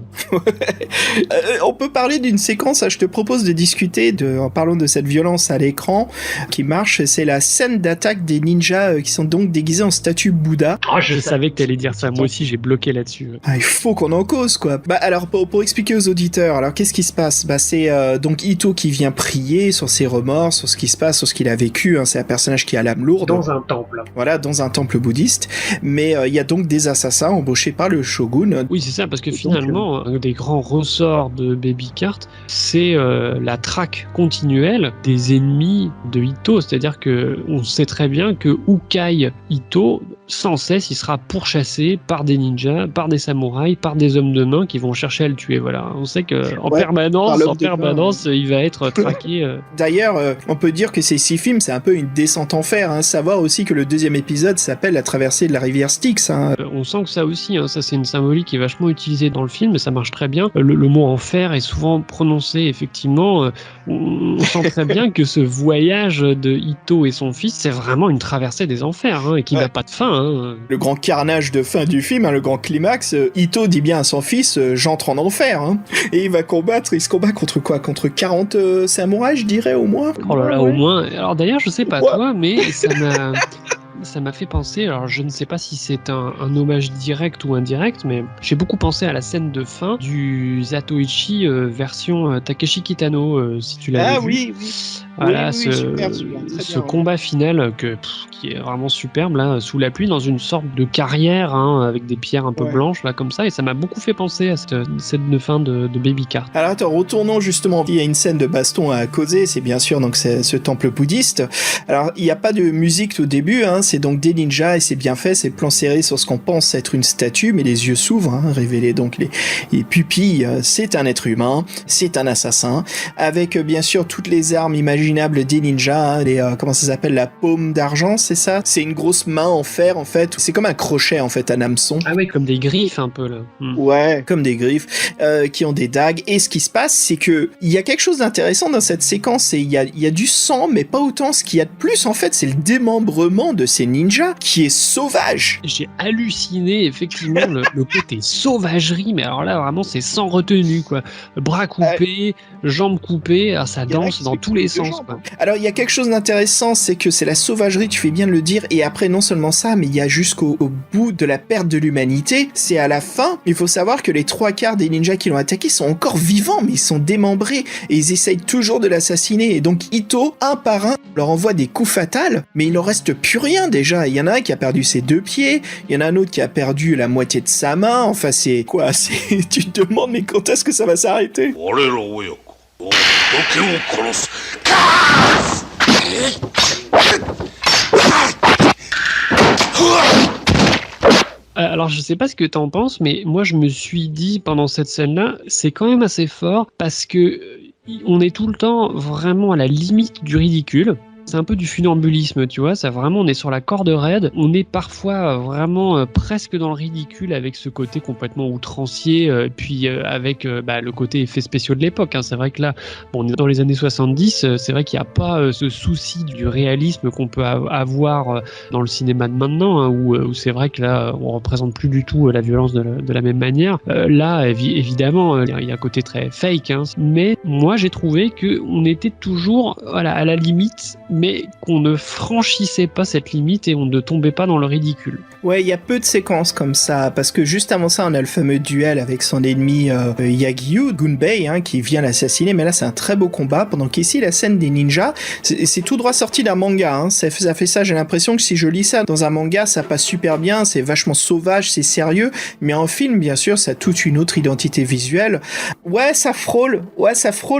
On peut parler d'une séquence, je te propose de discuter en parlant de cette violence à l'écran qui marche, c'est la scène d'attaque des ninjas qui sont donc déguisés en statue Bouddha. Oh, je savais que t'allais dire ça. Moi aussi, j'ai bloqué là-dessus. Ah, il faut qu'on en cause, quoi. Bah, alors, pour expliquer aux auditeurs, alors, qu'est-ce qui se passe? Bah, c'est donc Ito qui vient prier sur ses remords, sur ce qui se passe, sur ce qu'il a vécu. Hein. C'est un personnage qui a l'âme lourde. Dans un temple. Voilà, dans un temple bouddhiste. Mais il y a donc des assassins embauchés par le shogun. Oui, c'est ça, parce que finalement, un des grands ressorts de Baby Cart, c'est la traque continuelle des ennemis de Ito. C'est-à-dire que on sait très bien que Ukai Ito, sans cesse, il sera pourchassé par des ninjas, par des samouraïs, par des hommes de main qui vont chercher à le tuer. Voilà, on sait que en permanence, il va être traqué. D'ailleurs, on peut dire que ces 6 films, c'est un peu une descente en fer. Hein. Savoir aussi que le 2e épisode s'appelle La traversée de la rivière Styx. Hein. On sent que ça aussi, hein, ça c'est une symbolique qui est vachement utilisée dans le film, et ça marche très bien. Le mot enfer est souvent prononcé, effectivement. On sent très bien que ce voyage de Ito et son fils, c'est vraiment une traversée des enfers, hein, et qui n'a pas de fin. Hein. Le grand carnage de fin du film, hein, le grand climax, Ito dit bien à son fils, j'entre en enfer. Hein. Et il se combat contre quoi? Contre 40 samouraïs, je dirais, au moins. Oh là là, au moins. Alors d'ailleurs, je sais pas toi, mais ça m'a fait penser, alors je ne sais pas si c'est un hommage direct ou indirect, mais j'ai beaucoup pensé à la scène de fin du Zatoichi version Takeshi Kitano, si tu l'avais vu. Ah oui. Voilà, super, ce combat final qui est vraiment superbe, là, sous la pluie, dans une sorte de carrière, hein, avec des pierres un peu blanches, là, comme ça, et ça m'a beaucoup fait penser à cette scène de fin de Baby Cart. Alors attends, retournons justement, il y a une scène de baston à causer, c'est bien sûr donc c'est ce temple bouddhiste. Alors, il n'y a pas de musique au début, hein, c'est donc des ninjas, et c'est bien fait, c'est plan serré sur ce qu'on pense être une statue, mais les yeux s'ouvrent, hein, révéler donc les pupilles, c'est un être humain, c'est un assassin, avec bien sûr toutes les armes imaginables des ninjas, hein, comment ça s'appelle, la paume d'argent, c'est ça? C'est une grosse main en fer, en fait, c'est comme un crochet, en fait, un hameçon. Ah ouais, comme des griffes, un peu, là. Ouais, comme des griffes, qui ont des dagues, et ce qui se passe, c'est que il y a quelque chose d'intéressant dans cette séquence, et il y a du sang, mais pas autant. Ce qu'il y a de plus, en fait, c'est le démembrement de ces ninjas, qui est sauvage. J'ai halluciné, effectivement, le côté sauvagerie, mais alors là, vraiment, c'est sans retenue, quoi. Bras coupés, jambes coupées, ça danse dans tous les sens. Alors il y a quelque chose d'intéressant, c'est que c'est la sauvagerie, tu fais bien de le dire, et après non seulement ça, mais il y a jusqu'au bout de la perte de l'humanité, c'est à la fin, il faut savoir que les 3/4 des ninjas qui l'ont attaqué sont encore vivants, mais ils sont démembrés, et ils essayent toujours de l'assassiner, et donc Ito, un par un, leur envoie des coups fatals, mais il leur reste plus rien déjà. Il y en a un qui a perdu ses 2 pieds, il y en a un autre qui a perdu la moitié de sa main, enfin c'est quoi, tu te demandes mais quand est-ce que ça va s'arrêter? Alors je sais pas ce que t'en penses, mais moi je me suis dit pendant cette scène-là, c'est quand même assez fort parce que on est tout le temps vraiment à la limite du ridicule. C'est un peu du funambulisme, tu vois, ça vraiment, on est sur la corde raide, on est parfois vraiment presque dans le ridicule avec ce côté complètement outrancier, puis avec le côté effets spéciaux de l'époque, hein. C'est vrai que là, bon, on est dans les années 70, c'est vrai qu'il n'y a pas ce souci du réalisme qu'on peut avoir dans le cinéma de maintenant, hein, où c'est vrai que là, on représente plus du tout la violence de la même manière. Là, évidemment, il y a un côté très fake, hein, mais moi j'ai trouvé qu'on était toujours à la limite, mais qu'on ne franchissait pas cette limite et on ne tombait pas dans le ridicule. Ouais, il y a peu de séquences comme ça, parce que juste avant ça, on a le fameux duel avec son ennemi Yagyu, Gunbei, hein, qui vient l'assassiner, mais là c'est un très beau combat, pendant qu'ici la scène des ninjas, c'est tout droit sorti d'un manga, hein. Ça fait ça, j'ai l'impression que si je lis ça dans un manga, ça passe super bien, c'est vachement sauvage, c'est sérieux, mais en film, bien sûr, ça a toute une autre identité visuelle. Ouais, ça frôle,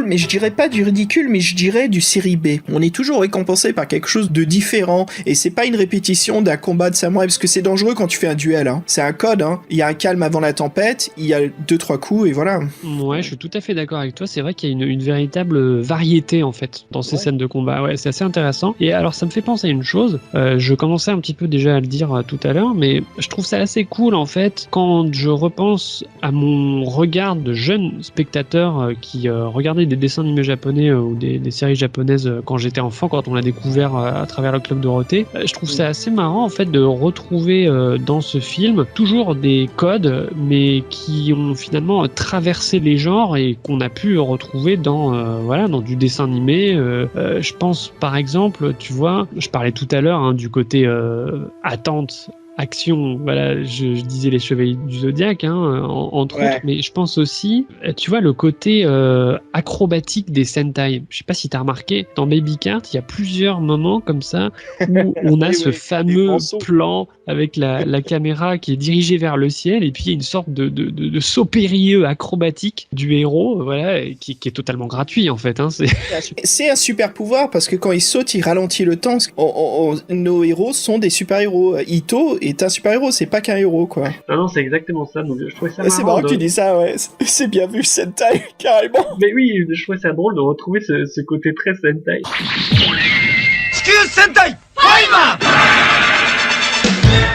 mais je dirais pas du ridicule, mais je dirais du série B. On est toujours récompensé par quelque chose de différent, et c'est pas une répétition d'un combat de samouraï, parce que c'est dangereux quand tu fais un duel, hein. C'est un code, hein. Il y a un calme avant la tempête, il y a 2-3 coups, et voilà. Ouais, je suis tout à fait d'accord avec toi, c'est vrai qu'il y a une véritable variété, en fait, dans ces scènes de combat, ouais, c'est assez intéressant. Et alors, ça me fait penser à une chose, je commençais un petit peu déjà à le dire tout à l'heure, mais je trouve ça assez cool, en fait, quand je repense à mon regard de jeune spectateur qui regardait des dessins animés japonais ou des séries japonaises quand j'étais enfant, quand on l'a découvert à travers le Club Dorothée. Je trouve ça assez marrant en fait de retrouver dans ce film toujours des codes, mais qui ont finalement traversé les genres et qu'on a pu retrouver dans du dessin animé. Je pense par exemple, tu vois, je parlais tout à l'heure du côté attente, action, voilà, je disais les Chevaliers du Zodiaque, entre autres, mais je pense aussi, tu vois, le côté acrobatique des Sentai. Je sais pas si t'as remarqué, dans Baby Cart, il y a plusieurs moments comme ça où on a ce fameux plan avec la caméra qui est dirigée vers le ciel et puis il y a une sorte de saut périlleux acrobatique du héros, voilà, qui est totalement gratuit en fait. C'est un super pouvoir parce que quand il saute, il ralentit le temps. Nos héros sont des super-héros. Ito est un super-héros, c'est pas qu'un héros, quoi. Non, c'est exactement ça. Donc je trouvais ça marrant. C'est marrant que tu dis ça, ouais. C'est bien vu, Sentai, carrément. Mais oui, je trouvais ça drôle de retrouver ce côté très Sentai. Excuse Sentai!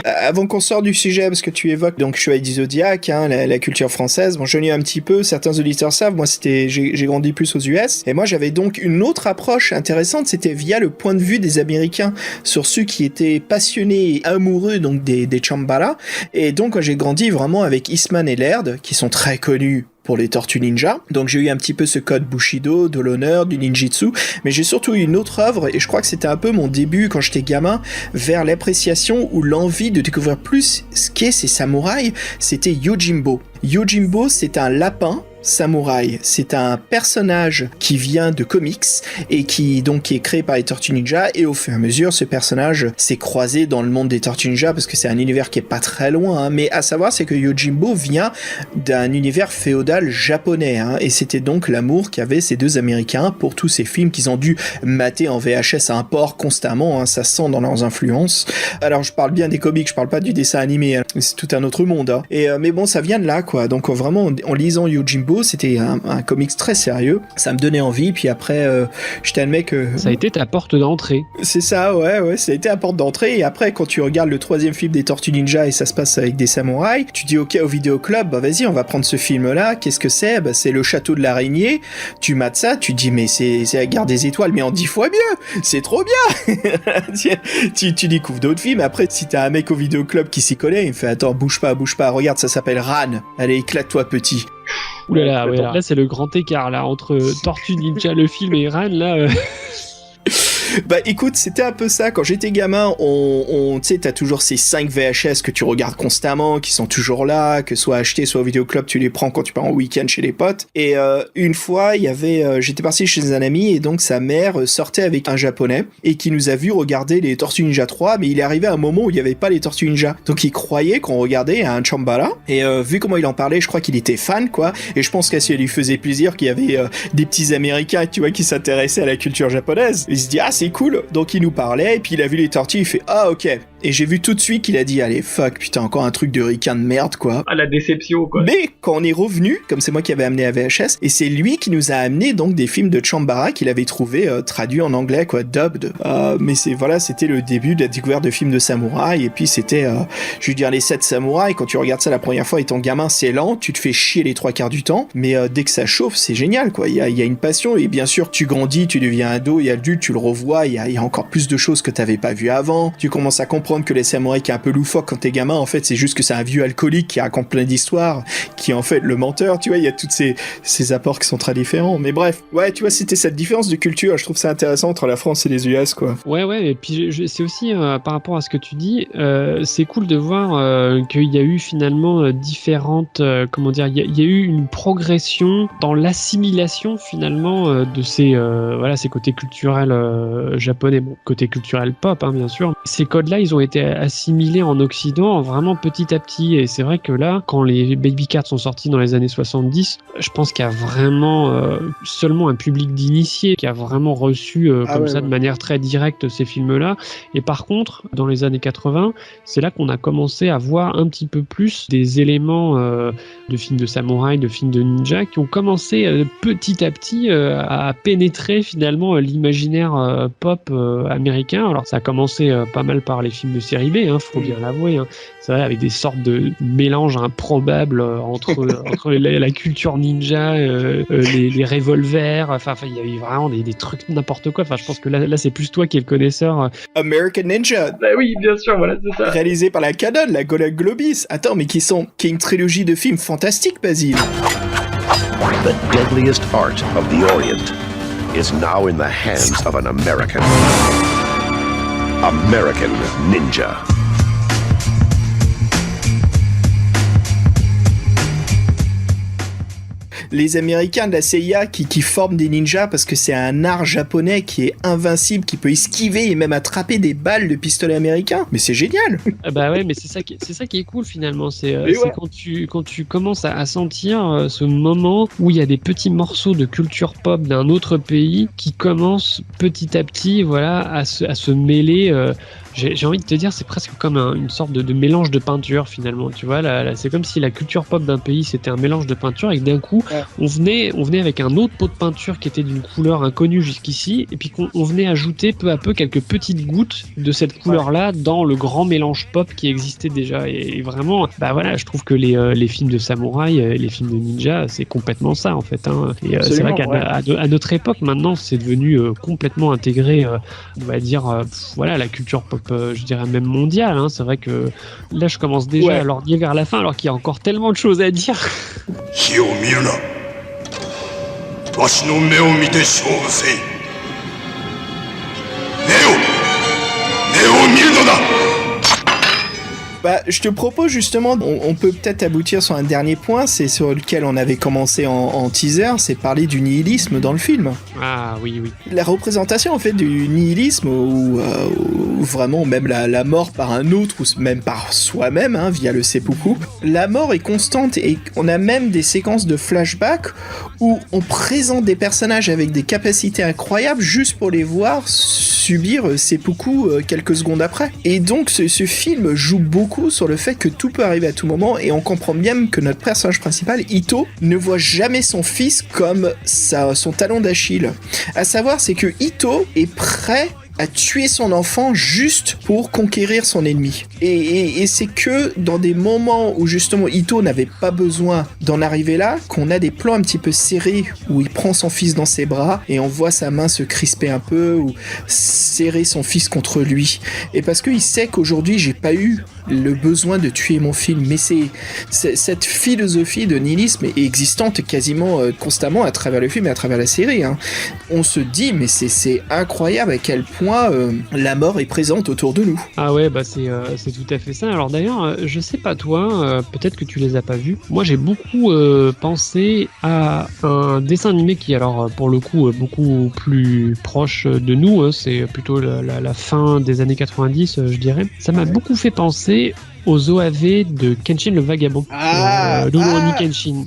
Avant qu'on sorte du sujet, parce que tu évoques donc Chevalier du Zodiaque, la culture française, bon, je lis un petit peu, certains auditeurs savent, moi j'ai grandi plus aux US, et moi j'avais donc une autre approche intéressante, c'était via le point de vue des Américains, sur ceux qui étaient passionnés et amoureux donc des Chambara, et donc j'ai grandi vraiment avec Eastman et Laird, qui sont très connus pour les Tortues Ninja. Donc j'ai eu un petit peu ce code Bushido, de l'honneur, du ninjitsu, mais j'ai surtout eu une autre œuvre, et je crois que c'était un peu mon début quand j'étais gamin, vers l'appréciation ou l'envie de découvrir plus ce qu'est ces samouraïs, c'était Yojimbo. Yojimbo, c'est un lapin samouraï. C'est un personnage qui vient de comics et qui donc est créé par les Tortues Ninja, et au fur et à mesure ce personnage s'est croisé dans le monde des Tortues Ninja parce que c'est un univers qui est pas très loin, mais à savoir c'est que Yojimbo vient d'un univers féodal japonais, et c'était donc l'amour qu'avaient ces deux Américains pour tous ces films qu'ils ont dû mater en VHS à un port constamment, ça se sent dans leurs influences. Alors je parle bien des comics, je parle pas du dessin animé, c'est tout un autre monde, mais bon, ça vient de là, quoi. Donc vraiment en lisant Yojimbo, c'était un comics très sérieux, ça me donnait envie, puis après j'étais un mec ça a été ta porte d'entrée. C'est ça, ouais, ça a été la porte d'entrée, et après quand tu regardes le 3e film des Tortues Ninja et ça se passe avec des samouraïs, tu dis ok, au vidéoclub, vas-y, on va prendre ce film là, qu'est-ce que c'est? C'est le château de l'araignée, tu mates ça, tu dis mais c'est la guerre des étoiles, mais en 10 fois mieux, c'est trop bien. tu découvres d'autres films, après si t'as un mec au vidéoclub qui s'y connaît, il me fait attends, bouge pas, regarde, ça s'appelle Ran, allez éclate-toi petit. Oulala, ouais, là c'est le grand écart là entre Tortue Ninja le film et Ran là. Bah écoute, c'était un peu ça, quand j'étais gamin, tu sais, t'as toujours ces 5 VHS que tu regardes constamment, qui sont toujours là, que soit achetés, soit au vidéoclub, tu les prends quand tu pars en week-end chez les potes, et une fois, il y avait, j'étais parti chez un ami, et donc sa mère sortait avec un japonais, et qui nous a vu regarder les Tortues Ninja 3, mais il est arrivé à un moment où il n'y avait pas les Tortues Ninja, donc il croyait qu'on regardait un Chambara, et vu comment il en parlait, je crois qu'il était fan, quoi, et je pense qu'à ce qu'il lui faisait plaisir qu'il y avait des petits Américains, tu vois, qui s'intéressaient à la culture japonaise, il se dit ah c'est cool, donc il nous parlait, et puis il a vu les tortues, il fait ah ok, et j'ai vu tout de suite qu'il a dit allez fuck, putain encore un truc de ricain de merde quoi. Ah la déception quoi. Mais quand on est revenu, comme c'est moi qui avais amené à VHS, et c'est lui qui nous a amené donc des films de Chambara qu'il avait trouvé traduits en anglais quoi, dubbed. Mais c'était le début de la découverte de films de samouraï, et puis c'était je veux dire les 7 samouraïs, quand tu regardes ça la première fois étant gamin, c'est lent, tu te fais chier les 3/4 du temps, mais dès que ça chauffe c'est génial quoi, il y a une passion, et bien sûr tu grandis, tu deviens ado et adulte, tu le revois, il y a encore plus de choses que t'avais pas vu avant, tu commences à comprendre que les samouraïs qui est un peu loufoque quand t'es gamin, en fait c'est juste que c'est un vieux alcoolique qui raconte plein d'histoires, qui est en fait le menteur, tu vois, il y a toutes ces apports qui sont très différents, mais bref, ouais, tu vois, c'était cette différence de culture, je trouve ça intéressant entre la France et les US quoi. Ouais, et puis c'est aussi par rapport à ce que tu dis, c'est cool de voir qu'il y a eu finalement différentes, comment dire, il y a eu une progression dans l'assimilation finalement de ces côtés culturels japonais, bon, côté culturel pop bien sûr. Ces codes-là, ils ont été assimilés en Occident vraiment petit à petit, et c'est vrai que là, quand les Baby Cats sont sortis dans les années 70, je pense qu'il y a vraiment seulement un public d'initiés qui a vraiment reçu de manière très directe ces films-là, et par contre, dans les années 80, c'est là qu'on a commencé à voir un petit peu plus des éléments de films de samouraï, de films de ninja, qui ont commencé petit à petit à pénétrer finalement l'imaginaire pop américain. Alors ça a commencé pas mal par les films film de série B, faut bien l'avouer. C'est vrai, avec des sortes de mélanges improbables entre la culture ninja, les revolvers. Enfin, il y avait vraiment des trucs n'importe quoi. Enfin, je pense que là, c'est plus toi qui es le connaisseur. American Ninja. Bah oui, bien sûr, voilà, c'est ça. Réalisé par la Canon, la Golden Globis. Attends, mais qui est une trilogie de films fantastiques, Basile. The deadliest art of the Orient is now in the hands of an American. American Ninja. Les Américains de la CIA qui forment des ninjas parce que c'est un art japonais qui est invincible, qui peut esquiver et même attraper des balles de pistolet américain. Mais c'est génial. Bah ouais, mais c'est ça qui est cool finalement. C'est quand tu commences à sentir ce moment où il y a des petits morceaux de culture pop d'un autre pays qui commencent petit à petit, voilà, à se mêler. J'ai envie de te dire, c'est presque comme une sorte de mélange de peinture finalement, tu vois. Là, c'est comme si la culture pop d'un pays c'était un mélange de peinture et que d'un coup on venait avec un autre pot de peinture qui était d'une couleur inconnue jusqu'ici et puis qu'on venait ajouter peu à peu quelques petites gouttes de cette couleur-là dans le grand mélange pop qui existait déjà. Et vraiment, bah voilà, je trouve que les films de samouraï, les films de ninja, c'est complètement ça en fait. Et c'est vrai qu'à notre époque maintenant, c'est devenu complètement intégré, on va dire, voilà, la culture pop. Je dirais même mondial, c'est vrai que là je commence déjà à lorgner vers la fin alors qu'il y a encore tellement de choses à dire. Bah, je te propose justement, on peut peut-être aboutir sur un dernier point, c'est sur lequel on avait commencé en teaser, c'est parler du nihilisme dans le film. Ah oui. La représentation en fait du nihilisme ou vraiment même la mort par un autre ou même par soi-même via le seppuku. La mort est constante et on a même des séquences de flashback où on présente des personnages avec des capacités incroyables juste pour les voir subir seppuku quelques secondes après. Et donc ce film joue beaucoup sur le fait que tout peut arriver à tout moment et on comprend bien que notre personnage principal, Ito, ne voit jamais son fils comme son talon d'Achille. À savoir, c'est que Ito est prêt à tuer son enfant juste pour conquérir son ennemi. Et c'est que dans des moments où justement Ito n'avait pas besoin d'en arriver là, qu'on a des plans un petit peu serrés où il prend son fils dans ses bras et on voit sa main se crisper un peu ou serrer son fils contre lui. Et parce qu'il sait qu'aujourd'hui j'ai pas eu le besoin de tuer mon fils. Mais cette philosophie de nihilisme est existante quasiment constamment à travers le film et à travers la série. On se dit mais c'est incroyable à quel point la mort est présente autour de nous. Ah ouais, bah c'est tout à fait ça. Alors d'ailleurs, je sais pas toi, peut-être que tu les as pas vus. Moi j'ai beaucoup pensé à un dessin animé qui alors pour le coup beaucoup plus proche de nous, c'est plutôt la fin des années 90 je dirais. Ça m'a beaucoup fait penser aux OAV de Kenshin le Vagabond. Rurouni Kenshin.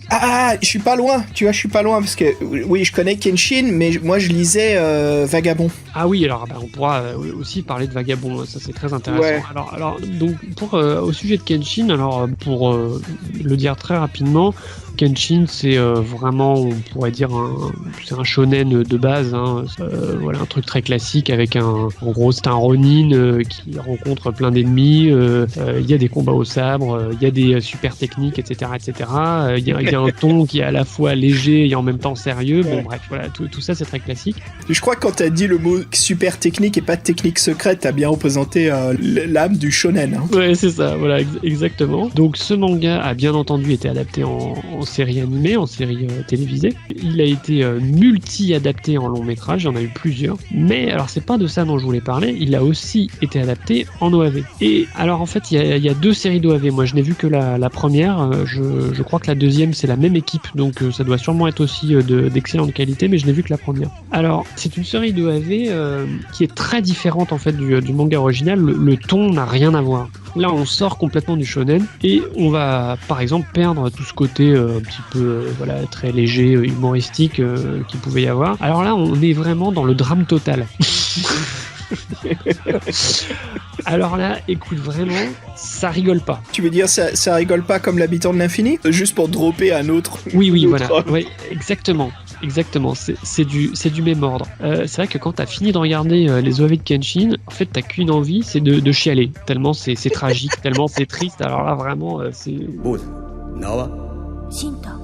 Je suis pas loin, tu vois, je suis pas loin parce que oui, je connais Kenshin, mais moi je lisais Vagabond. Ah oui, alors on pourra aussi parler de Vagabond, ça c'est très intéressant. Ouais. Alors donc pour au sujet de Kenshin, alors pour le dire très rapidement, Kenshin c'est vraiment, on pourrait dire c'est un shonen de base, voilà, un truc très classique avec en gros c'est un ronin qui rencontre plein d'ennemis, il y a des combats au sabre, il y a des super techniques, etc. Il y a un ton qui est à la fois léger et en même temps sérieux. Bon bref, voilà, tout ça c'est très classique. Je crois que quand t'as dit le mot super technique et pas de technique secrète, t'as bien représenté l'âme du shonen. Ouais, c'est ça, voilà, exactement. Donc ce manga a bien entendu été adapté en série animée, en série télévisée. Il a été multi-adapté en long métrage, il y en a eu plusieurs. Mais alors c'est pas de ça dont je voulais parler, il a aussi été adapté en OAV. Et alors en fait il y a deux séries d'OAV, moi je n'ai vu que la première, je crois que la deuxième c'est la même équipe, donc ça doit sûrement être aussi d'excellente qualité, mais je n'ai vu que la première. Alors c'est une série d'OAV qui est très différente en fait du manga original, le ton n'a rien à voir. Là on sort complètement du shonen et on va par exemple perdre tout ce côté un petit peu voilà, très léger, humoristique qu'il pouvait y avoir. Alors là on est vraiment dans le drame total. Alors là, écoute, vraiment, ça rigole pas. Tu veux dire ça rigole pas comme l'habitant de l'infini ? Juste pour dropper un autre. Oui, voilà, ouais, exactement. Exactement, c'est du même ordre. C'est vrai que quand t'as fini de regarder les OAV de Kenshin, en fait t'as qu'une envie, c'est de chialer. Tellement c'est tragique, tellement c'est triste. Alors là vraiment, c'est... 坊主名はシンタ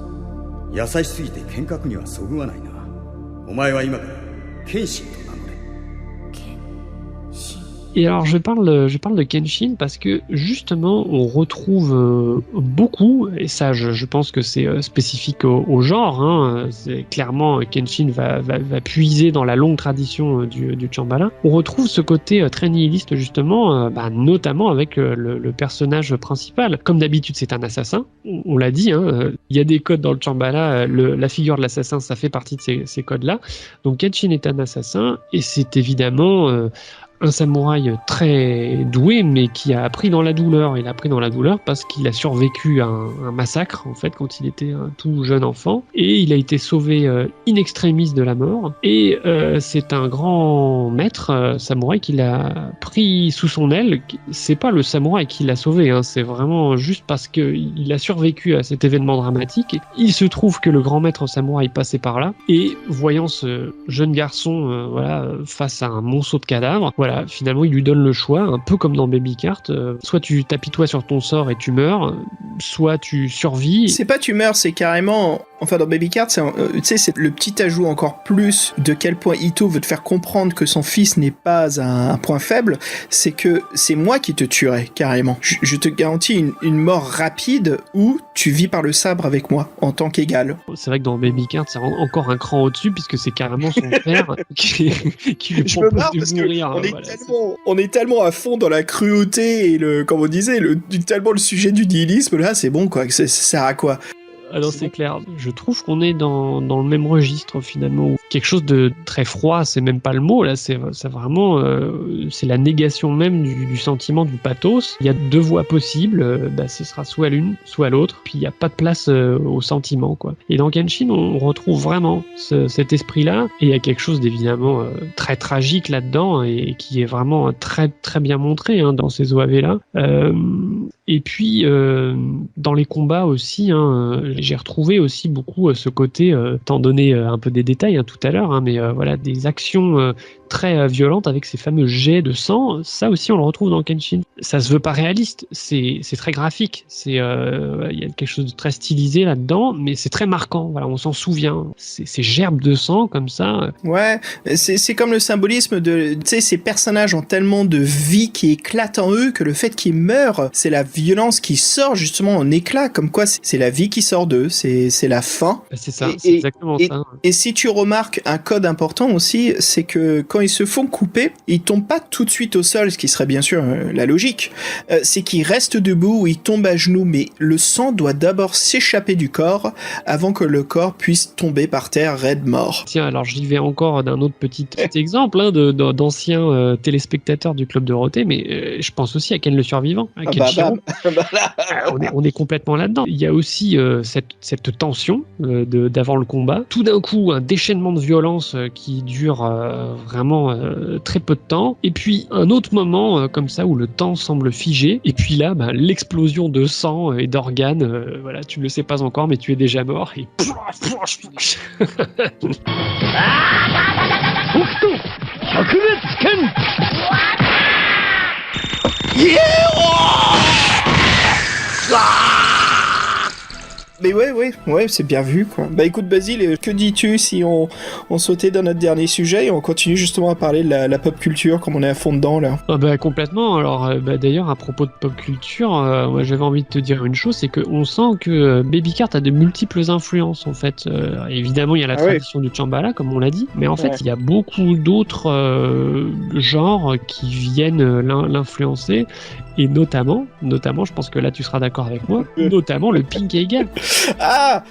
優しすぎて剣客にはそぐわないな。お前は今から剣心と名乗れ。 Et alors je parle de Kenshin parce que justement on retrouve beaucoup, et ça je pense que c'est spécifique au genre, hein, c'est clairement Kenshin va puiser dans la longue tradition du Shambhala. On retrouve ce côté très nihiliste justement, notamment avec le personnage principal. Comme d'habitude c'est un assassin, on l'a dit, hein, il y a des codes dans le Shambhala, la figure de l'assassin ça fait partie de ces codes-là. Donc Kenshin est un assassin et c'est évidemment... un samouraï très doué, mais qui a appris dans la douleur. Il a appris dans la douleur parce qu'il a survécu à un massacre, en fait, quand il était un tout jeune enfant. Et il a été sauvé in extremis de la mort. Et c'est un grand maître samouraï qui l'a pris sous son aile. C'est pas le samouraï qui l'a sauvé, hein, c'est vraiment juste parce qu'il a survécu à cet événement dramatique. Et il se trouve que le grand maître samouraï passait par là. Et voyant ce jeune garçon face à un monceau de cadavres, voilà, finalement il lui donne le choix, un peu comme dans Baby Cart, soit tu t'apitoies sur ton sort et tu meurs, soit tu survis. C'est pas tu meurs, c'est carrément... Enfin, dans Baby Cart, c'est le petit ajout encore plus de quel point Ito veut te faire comprendre que son fils n'est pas un point faible, c'est que c'est moi qui te tuerai, carrément. Je te garantis une mort rapide où tu vis par le sabre avec moi, en tant qu'égal. C'est vrai que dans Baby Cart, c'est encore un cran au-dessus, puisque c'est carrément son père qui lui propose de mourir. On est tellement à fond dans la cruauté et comme on disait, tellement le sujet du nihilisme, là, c'est bon, quoi. Ça sert à quoi ? Ah non, c'est clair. Je trouve qu'on est dans le même registre finalement. Quelque chose de très froid, c'est même pas le mot là. C'est vraiment c'est la négation même du sentiment du pathos. Il y a deux voies possibles. Ce sera soit l'une, soit l'autre. Puis il y a pas de place au sentiment quoi. Et dans Kenshin, on retrouve vraiment cet esprit-là. Et il y a quelque chose d'évidemment très tragique là-dedans et qui est vraiment très très bien montré hein, dans ces OAV là. Et puis dans les combats aussi. J'ai retrouvé aussi beaucoup ce côté, t'en donner un peu des détails tout à l'heure, hein, mais voilà, des actions très violentes avec ces fameux jets de sang. Ça aussi, on le retrouve dans Kenshin. Ça se veut pas réaliste, c'est très graphique. Il y a quelque chose de très stylisé là-dedans, mais c'est très marquant. Voilà, on s'en souvient. Ces gerbes de sang comme ça. Ouais, c'est comme le symbolisme de, tu sais, ces personnages ont tellement de vie qui éclate en eux que le fait qu'ils meurent, c'est la violence qui sort justement en éclat. Comme quoi, c'est la vie qui sort d'eux, c'est la fin. C'est ça, c'est exactement ça. Et si tu remarques un code important aussi, c'est que quand ils se font couper, ils tombent pas tout de suite au sol, ce qui serait bien sûr la logique. C'est qu'ils restent debout ou ils tombent à genoux, mais le sang doit d'abord s'échapper du corps avant que le corps puisse tomber par terre raide mort. Tiens, alors j'y vais encore d'un autre petit exemple hein, d'anciens téléspectateurs du Club Dorothée, mais je pense aussi à Ken le Survivant, à Ken Shiro. On est complètement là-dedans. Il y a aussi cette tension d'avant le combat. Tout d'un coup, un déchaînement de violence qui dure vraiment très peu de temps. Et puis, un autre moment comme ça où le temps semble figé. Et puis là, l'explosion de sang et d'organes. Voilà, tu ne le sais pas encore, mais tu es déjà mort. Et... Mais ouais, c'est bien vu, quoi. Bah écoute, Basile, que dis-tu si on sautait dans notre dernier sujet et on continue justement à parler de la pop culture, comme on est à fond dedans, là? Complètement. Alors, d'ailleurs, à propos de pop culture, moi, j'avais envie de te dire une chose, c'est qu'on sent que Baby Cart a de multiples influences, en fait. Évidemment, il y a la tradition du Shambhala, comme on l'a dit, mais en fait, il y a beaucoup d'autres genres qui viennent l'influencer, et notamment, je pense que là, tu seras d'accord avec moi, notamment le Pink Eiga. Ah,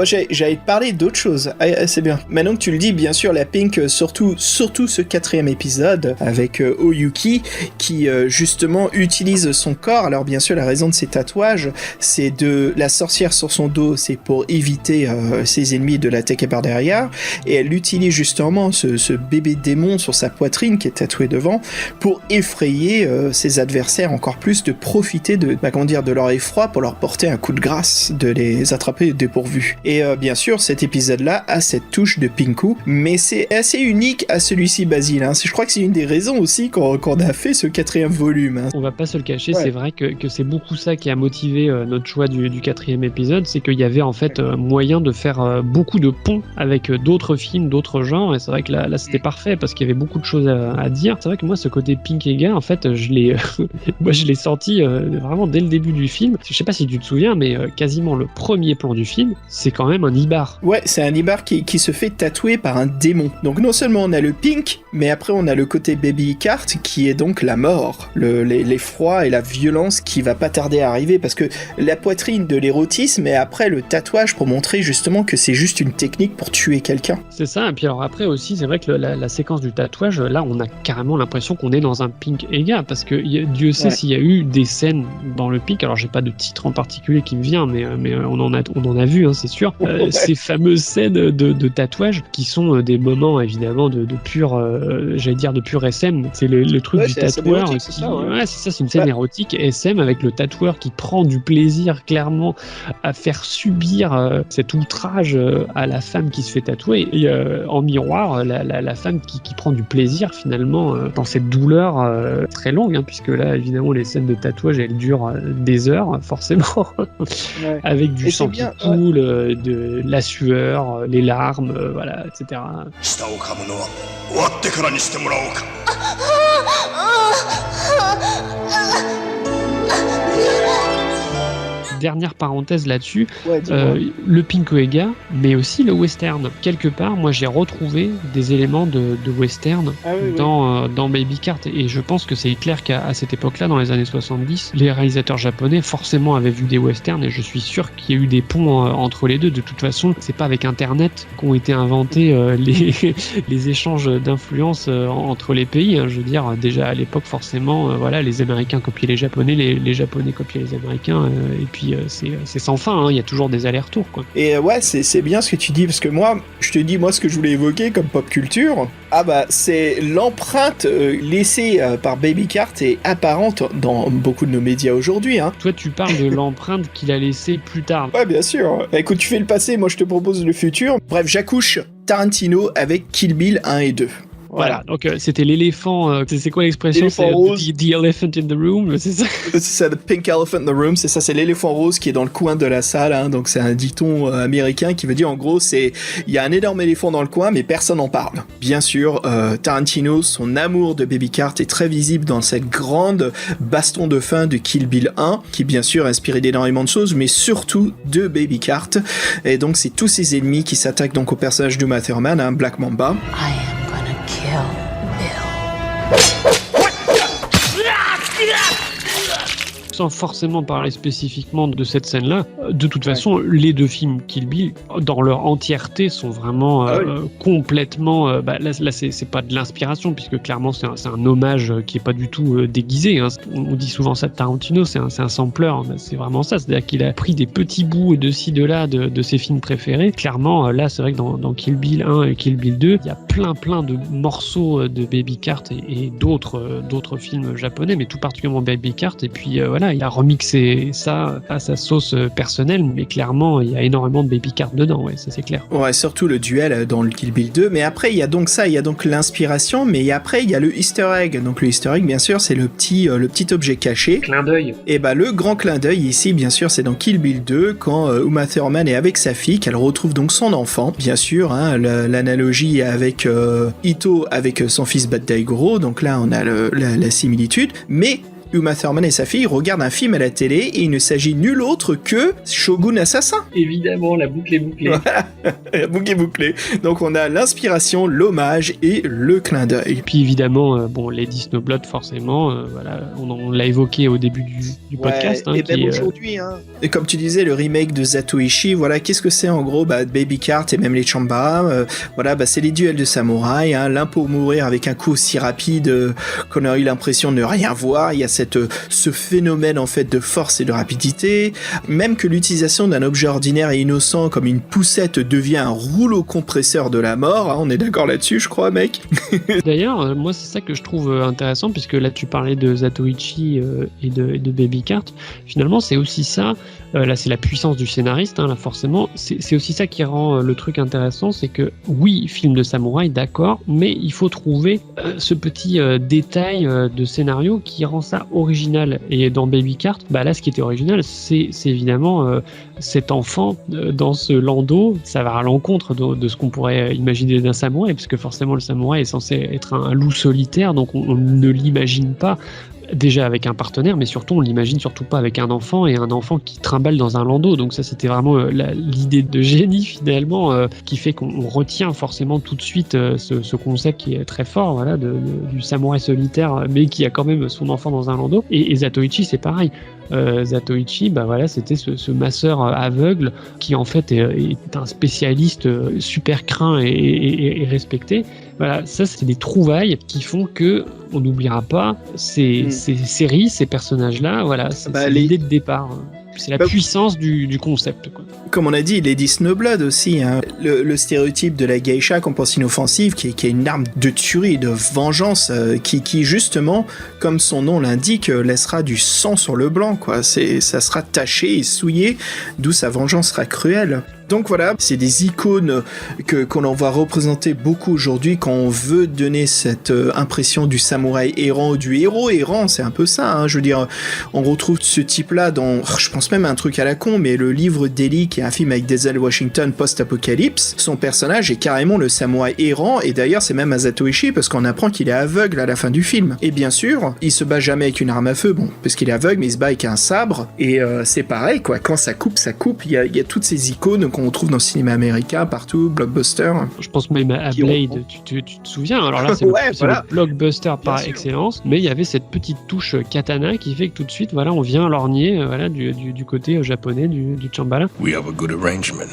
j'allais te parler d'autre chose. Ah, c'est bien. Maintenant que tu le dis, bien sûr, la Pink, surtout ce 4e épisode avec Oyuki, qui justement utilise son corps. Alors bien sûr, la raison de ses tatouages, c'est de la sorcière sur son dos, c'est pour éviter ses ennemis de l'attaquer par derrière, et elle utilise justement ce bébé démon sur sa poitrine qui est tatoué devant pour effrayer ses adversaires encore plus, de profiter de leur effroi pour leur porter un coup de grâce, de les attraper dépourvus. Et bien sûr, cet épisode-là a cette touche de Pinku, mais c'est assez unique à celui-ci, Basile. Hein. Je crois que c'est une des raisons aussi qu'on a fait ce 4e volume. Hein. On va pas se le cacher, c'est vrai que c'est beaucoup ça qui a motivé notre choix du 4e épisode, c'est qu'il y avait en fait moyen de faire beaucoup de ponts avec d'autres films, d'autres genres, et c'est vrai que là c'était parfait parce qu'il y avait beaucoup de choses à dire. C'est vrai que moi, ce côté Pink Ega, en fait, je l'ai senti vraiment dès le début du film. Je sais pas si tu te souviens, mais quasiment le premier plan du film, c'est quand même un Ibar. Ouais, c'est un Ibar qui se fait tatouer par un démon. Donc non seulement on a le Pink, mais après on a le côté Baby Cart qui est donc la mort, l'effroi et la violence qui va pas tarder à arriver, parce que la poitrine de l'érotisme et après le tatouage pour montrer justement que c'est juste une technique pour tuer quelqu'un. C'est ça, et puis alors après aussi, c'est vrai que la séquence du tatouage, là on a carrément l'impression qu'on est dans un Pink Ega, parce que Dieu sait s'il y a eu des scènes dans le Pink, alors j'ai pas de titre en particulier qui me vient, mais on en a vu, hein, c'est sûr, ces fameuses scènes de tatouage qui sont des moments évidemment de pur, j'allais dire de pur SM, c'est le truc du tatoueur, c'est ça, c'est une scène érotique SM avec le tatoueur qui prend du plaisir clairement à faire subir cet outrage à la femme qui se fait tatouer, et en miroir la femme qui prend du plaisir finalement dans cette douleur très longue, hein, puisque là évidemment les scènes de tatouage elles durent des heures forcément avec du sang qui coule, de la sueur, les larmes, voilà, etc. Dernière parenthèse là-dessus, le Pink Ega, mais aussi le western. Quelque part, moi j'ai retrouvé des éléments de western dans Baby Cart, et je pense que c'est clair qu'à cette époque-là, dans les années 70, les réalisateurs japonais forcément avaient vu des westerns, et je suis sûr qu'il y a eu des ponts entre les deux. De toute façon, c'est pas avec Internet qu'ont été inventés les échanges d'influence entre les pays. Hein. Je veux dire, déjà à l'époque, forcément, les Américains copiaient les Japonais, les Japonais copiaient les Américains, et puis c'est sans fin, hein, il y a toujours des allers-retours, quoi. Et c'est bien ce que tu dis, parce que moi, je te dis, ce que je voulais évoquer comme pop culture, c'est l'empreinte laissée par Baby Cart est apparente dans beaucoup de nos médias aujourd'hui. Hein. Toi, tu parles de l'empreinte qu'il a laissée plus tard. Ouais, bien sûr. Écoute, tu fais le passé, moi je te propose le futur. Bref, j'accouche Tarantino avec Kill Bill 1 et 2. Voilà, donc c'était l'éléphant, c'est quoi l'expression? C'est the elephant in the room, c'est ça? C'est ça, the pink elephant in the room, c'est ça, c'est l'éléphant rose qui est dans le coin de la salle, hein, donc c'est un dicton américain qui veut dire en gros, il y a un énorme éléphant dans le coin, mais personne n'en parle. Bien sûr, Tarantino, son amour de Baby Cart est très visible dans cette grande baston de fin de Kill Bill 1, qui bien sûr a inspiré d'énormément de choses, mais surtout de Baby Cart, et donc c'est tous ses ennemis qui s'attaquent donc au personnage d'Uma Thurman, hein, Black Mamba. Sans forcément parler spécifiquement de cette scène-là, de toute façon, les deux films Kill Bill, dans leur entièreté, sont vraiment complètement... là c'est pas de l'inspiration, puisque clairement, c'est un hommage qui est pas du tout déguisé. Hein. On dit souvent ça de Tarantino, c'est un sampleur. C'est vraiment ça. C'est-à-dire qu'il a pris des petits bouts de ci, de là, de ses films préférés. Clairement, là, c'est vrai que dans Kill Bill 1 et Kill Bill 2, il y a plein de morceaux de Baby Cart et d'autres films japonais, mais tout particulièrement Baby Cart. Et puis, il a remixé ça à sa sauce personnelle, mais clairement, il y a énormément de Baby Cart dedans, ça c'est clair. Ouais, surtout le duel dans le Kill Bill 2, mais après, il y a donc ça, il y a donc l'inspiration, mais après, il y a le Easter egg. Donc le Easter egg, bien sûr, c'est le petit objet caché. Clin d'œil. Et le grand clin d'œil ici, bien sûr, c'est dans Kill Bill 2, quand Uma Thurman est avec sa fille, qu'elle retrouve donc son enfant, bien sûr, hein, l'analogie avec Ito, avec son fils Bad Daigoro, donc là, on a la similitude, mais Uma Thurman et sa fille regardent un film à la télé et il ne s'agit nul autre que Shogun Assassin. Évidemment, la boucle est bouclée. Voilà, la boucle est bouclée. Donc on a l'inspiration, l'hommage et le clin d'œil. Puis évidemment, Lady Snowblood, forcément, on l'a évoqué au début du podcast. Et même aujourd'hui, et comme tu disais, le remake de Zatoichi, qu'est-ce que c'est en gros? Baby Cart et même les Chambara, c'est les duels de samouraïs, l'un pour mourir avec un coup aussi rapide qu'on a eu l'impression de ne rien voir. Il y a ce phénomène en fait de force et de rapidité, même que l'utilisation d'un objet ordinaire et innocent comme une poussette devient un rouleau compresseur de la mort, hein, on est d'accord là-dessus je crois mec. D'ailleurs, moi c'est ça que je trouve intéressant, puisque là tu parlais de Zatoichi et de Baby Cart. Finalement c'est aussi ça, là c'est la puissance du scénariste, hein, là forcément, c'est aussi ça qui rend le truc intéressant, c'est que oui, film de samouraï, d'accord, mais il faut trouver ce petit détail de scénario qui rend ça original. Et dans Baby Cart, bah là ce qui était original, c'est évidemment cet enfant dans ce landau. Ça va à l'encontre de ce qu'on pourrait imaginer d'un samouraï, parce que forcément le samouraï est censé être un loup solitaire, donc on ne l'imagine pas déjà avec un partenaire, mais surtout on l'imagine surtout pas avec un enfant, et un enfant qui trimballe dans un landau. Donc ça c'était vraiment l'idée de génie finalement, qui fait qu'on retient forcément tout de suite ce concept qui est très fort, voilà, du samouraï solitaire, mais qui a quand même son enfant dans un landau. Et Zatoichi c'est pareil. Zatoichi, bah voilà, c'était ce masseur aveugle qui en fait est un spécialiste super craint et respecté. Voilà, ça c'est des trouvailles qui font que on n'oubliera pas ces séries, ces personnages-là. Voilà, c'est l'idée de départ. C'est la puissance du concept, quoi. Comme on a dit, Lady Snowblood aussi, hein. Le stéréotype de la geisha qu'on pense inoffensive, qui est une arme de tuerie, de vengeance, qui justement, comme son nom l'indique, laissera du sang sur le blanc, quoi. Ça sera taché et souillé, d'où sa vengeance sera cruelle. Donc voilà, c'est des icônes qu'on en voit représenter beaucoup aujourd'hui quand on veut donner cette impression du samouraï errant ou du héros errant, c'est un peu ça, hein. Je veux dire, on retrouve ce type-là dans, je pense même à un truc à la con, mais le livre d'Eli, qui est un film avec Denzel Washington post-apocalypse, son personnage est carrément le samouraï errant, et d'ailleurs c'est même à Zatoichi parce qu'on apprend qu'il est aveugle à la fin du film. Et bien sûr, il se bat jamais avec une arme à feu, bon, parce qu'il est aveugle, mais il se bat avec un sabre, et c'est pareil, quoi, quand ça coupe, il y a toutes ces icônes qu'on retrouve dans le cinéma américain, partout, blockbuster. Je pense même à Blade, tu te souviens, alors là c'est le blockbuster par excellence, mais il y avait cette petite touche katana qui fait que tout de suite, voilà, on vient lorgner du côté japonais du Shambhala. We have a good arrangement.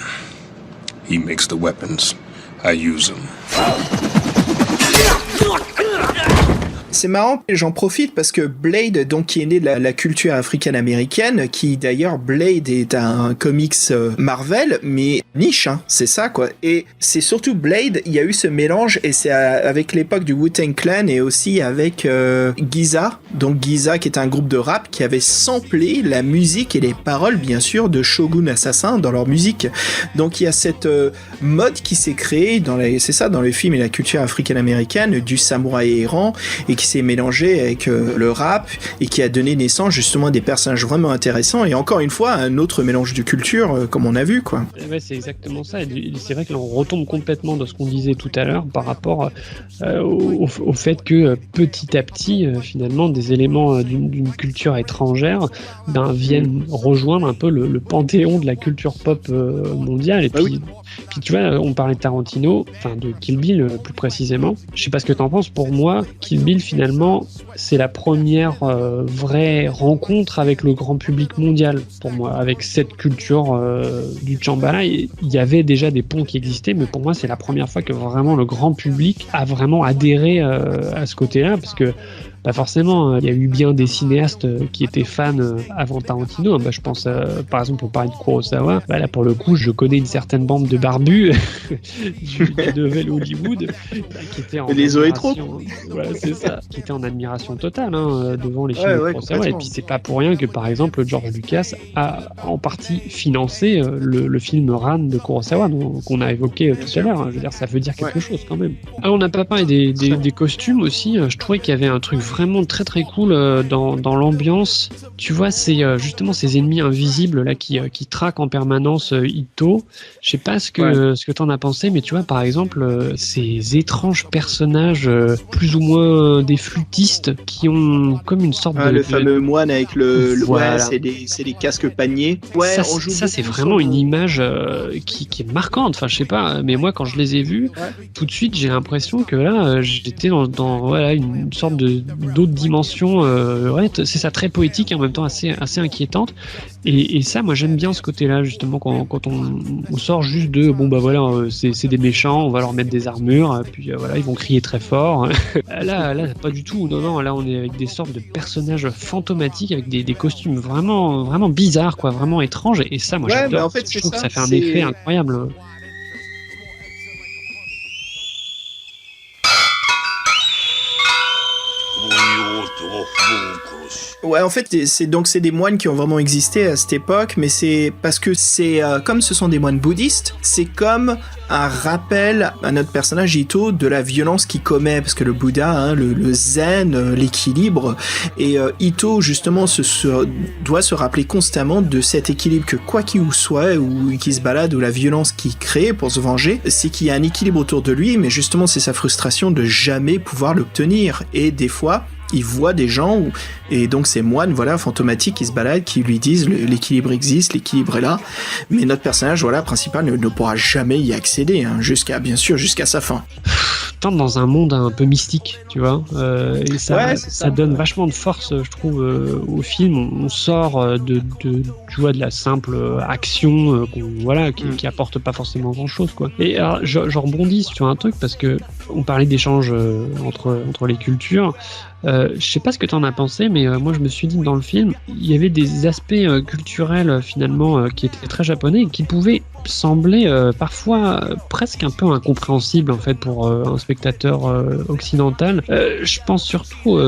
He makes the weapons, I use them. C'est marrant, et j'en profite parce que Blade, donc qui est né de la culture africaine-américaine, qui d'ailleurs Blade est un comics Marvel, mais niche, hein, c'est ça quoi. Et c'est surtout Blade, il y a eu ce mélange, et c'est avec l'époque du Wu-Tang Clan et aussi avec Giza, donc Giza qui est un groupe de rap qui avait samplé la musique et les paroles bien sûr de Shogun Assassin dans leur musique. Donc il y a cette mode qui s'est créée dans les films et la culture africaine-américaine du samouraï errant, et qui s'est mélangé avec le rap, et qui a donné naissance justement à des personnages vraiment intéressants, et encore une fois un autre mélange de culture comme on a vu quoi. Ouais, c'est exactement ça, et c'est vrai que là on retombe complètement dans ce qu'on disait tout à l'heure par rapport au fait que petit à petit finalement des éléments d'une culture étrangère viennent rejoindre un peu le panthéon de la culture pop mondiale. Et puis tu vois, on parlait de Tarantino, enfin de Kill Bill plus précisément. Je sais pas ce que t'en penses, pour moi Kill Bill finalement c'est la première vraie rencontre avec le grand public mondial pour moi, avec cette culture du Shambhala. Il y avait déjà des ponts qui existaient, mais pour moi c'est la première fois que vraiment le grand public a vraiment adhéré à ce côté-là, parce que bah forcément, il y a eu bien des cinéastes qui étaient fans avant Tarantino. Bah, je pense, par exemple, pour parler de Kurosawa, bah là, pour le coup, je connais une certaine bande de barbus de Nouvelle Hollywood qui étaient en admiration. Voilà, c'est ça. Qui étaient en admiration totale devant les films de Kurosawa. Et puis, c'est pas pour rien que, par exemple, George Lucas a en partie financé le film Ran de Kurosawa, qu'on a évoqué tout à l'heure. Je veux dire, ça veut dire quelque chose quand même. Ah, on n'a pas parlé des costumes aussi. Je trouvais qu'il y avait un truc vraiment très très cool dans l'ambiance. Tu vois, c'est justement ces ennemis invisibles là qui traquent en permanence Ito. Je sais pas ce que t'en as pensé, mais tu vois, par exemple, ces étranges personnages plus ou moins des flûtistes qui ont comme une sorte le fameux moine avec voilà. c'est des casques paniers. Ouais, ça c'est vraiment une image qui est marquante. Enfin, je sais pas, mais moi quand je les ai vus, tout de suite j'ai l'impression que là j'étais dans voilà une sorte d'autres dimensions. C'est ça, très poétique et en même temps assez inquiétante. Et ça, moi j'aime bien ce côté-là justement quand on sort juste de c'est des méchants, on va leur mettre des armures, puis voilà, ils vont crier très fort. là pas du tout. Non, là on est avec des sortes de personnages fantomatiques avec des costumes vraiment vraiment bizarres, quoi, vraiment étranges. Et ça, moi j'adore. En fait, je trouve que ça fait un effet incroyable. Ouais, en fait, c'est des moines qui ont vraiment existé à cette époque, mais c'est parce que comme ce sont des moines bouddhistes, c'est comme un rappel à notre personnage Ito de la violence qu'il commet, parce que le Bouddha, le zen, l'équilibre, et Ito justement doit se rappeler constamment de cet équilibre que quoi qu'il soit, ou qu'il se balade, ou la violence qu'il crée pour se venger, c'est qu'il y a un équilibre autour de lui, mais justement c'est sa frustration de jamais pouvoir l'obtenir, et des fois il voit des gens, et donc ces moines, voilà, fantomatiques, qui se baladent, qui lui disent l'équilibre existe, l'équilibre est là, mais notre personnage, voilà, principal ne pourra jamais y accéder, jusqu'à sa fin. Tente dans un monde un peu mystique, tu vois, et ça donne vachement de force, je trouve, au film. On sort de la simple action qui apporte pas forcément grand chose, quoi. Et alors, je rebondis sur un truc parce que on parlait d'échanges entre les cultures. Je sais pas ce que t'en as pensé, mais moi je me suis dit que dans le film, il y avait des aspects culturels finalement qui étaient très japonais et qui pouvaient sembler parfois presque un peu incompréhensibles en fait pour un spectateur occidental. Je pense surtout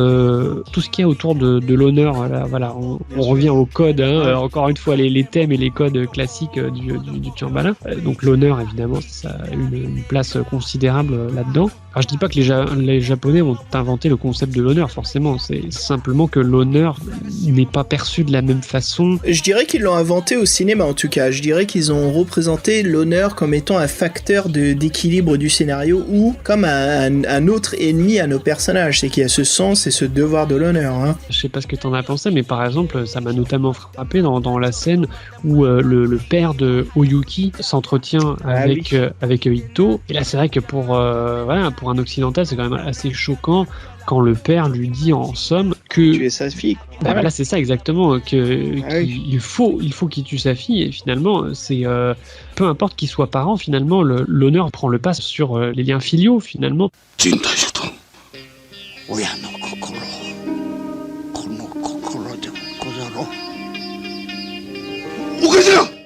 tout ce qu'il y a autour de l'honneur. Là, voilà, on revient au code, encore une fois les thèmes et les codes classiques du Shambhala. Donc l'honneur, évidemment, ça a une place considérable là-dedans. Alors je dis pas que les Japonais ont inventé le concept de l'honneur, forcément. C'est simplement que l'honneur n'est pas perçu de la même façon. Je dirais qu'ils l'ont inventé au cinéma, en tout cas. Je dirais qu'ils ont représenté l'honneur comme étant un facteur d'équilibre du scénario, ou comme un autre ennemi à nos personnages. C'est qu'il y a ce sens et ce devoir de l'honneur. Je sais pas ce que t'en as pensé, mais par exemple, ça m'a notamment frappé dans la scène où le père de Oyuki s'entretient avec Ito. Et là, c'est vrai que pour un occidental, c'est quand même assez choquant quand le père lui dit en somme que tu es sa fille. Voilà, c'est ça exactement, qu'il faut qu'il tue sa fille, et finalement c'est peu importe qu'il soit parent, finalement l'honneur prend le pas sur les liens filiaux finalement.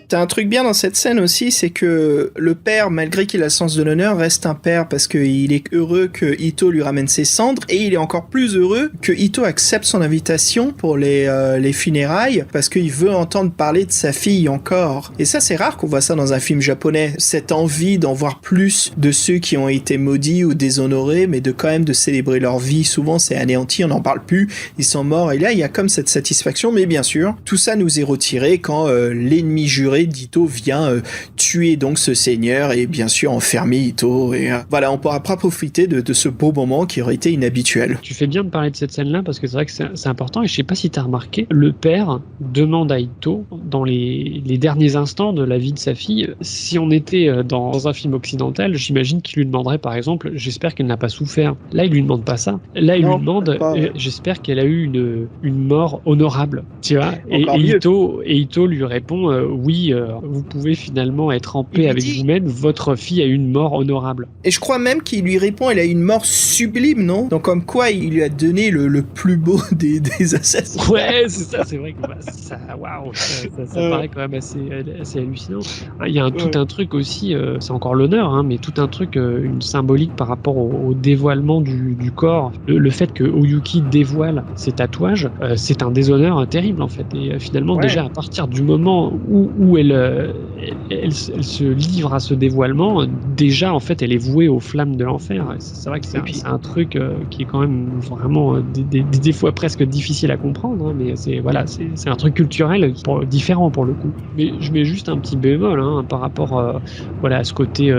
T'as un truc bien dans cette scène aussi, c'est que le père, malgré qu'il a le sens de l'honneur, reste un père parce qu'il est heureux que Ito lui ramène ses cendres, et il est encore plus heureux que Ito accepte son invitation pour les funérailles, parce qu'il veut entendre parler de sa fille encore. Et ça, c'est rare qu'on voit ça dans un film japonais, cette envie d'en voir plus de ceux qui ont été maudits ou déshonorés, mais de quand même de célébrer leur vie. Souvent, c'est anéanti, on n'en parle plus, ils sont morts, et là, il y a comme cette satisfaction, mais bien sûr, tout ça nous est retiré quand l'ennemi juré d'Ito vient tuer donc ce seigneur et bien sûr enfermer Ito, et voilà, on pourra pas profiter de ce beau moment qui aurait été inhabituel. Tu fais bien de parler de cette scène là parce que c'est vrai que c'est important, et je sais pas si t'as remarqué, le père demande à Ito dans les derniers instants de la vie de sa fille, si on était dans un film occidental, j'imagine qu'il lui demanderait par exemple, j'espère qu'elle n'a pas souffert. Là il lui demande pas ça, là il lui demande j'espère qu'elle a eu une mort honorable, tu vois. Et Ito lui répond oui, vous pouvez finalement être en paix avec vous-même, votre fille a eu une mort honorable. Et je crois même qu'il lui répond, elle a eu une mort sublime, non? Donc comme quoi il lui a donné le plus beau des assassins. Ouais, c'est ça, c'est vrai que ça paraît quand même assez hallucinant. Il y a tout un truc aussi, c'est encore l'honneur, mais tout un truc, une symbolique par rapport au dévoilement du corps. Le fait que Oyuki dévoile ses tatouages, c'est un déshonneur terrible en fait. Et finalement, déjà à partir du moment où elle se livre à ce dévoilement, déjà en fait elle est vouée aux flammes de l'enfer. C'est vrai que c'est un truc qui est quand même vraiment des fois presque difficile à comprendre, mais c'est un truc culturel différent pour le coup. Mais je mets juste un petit bémol par rapport à ce côté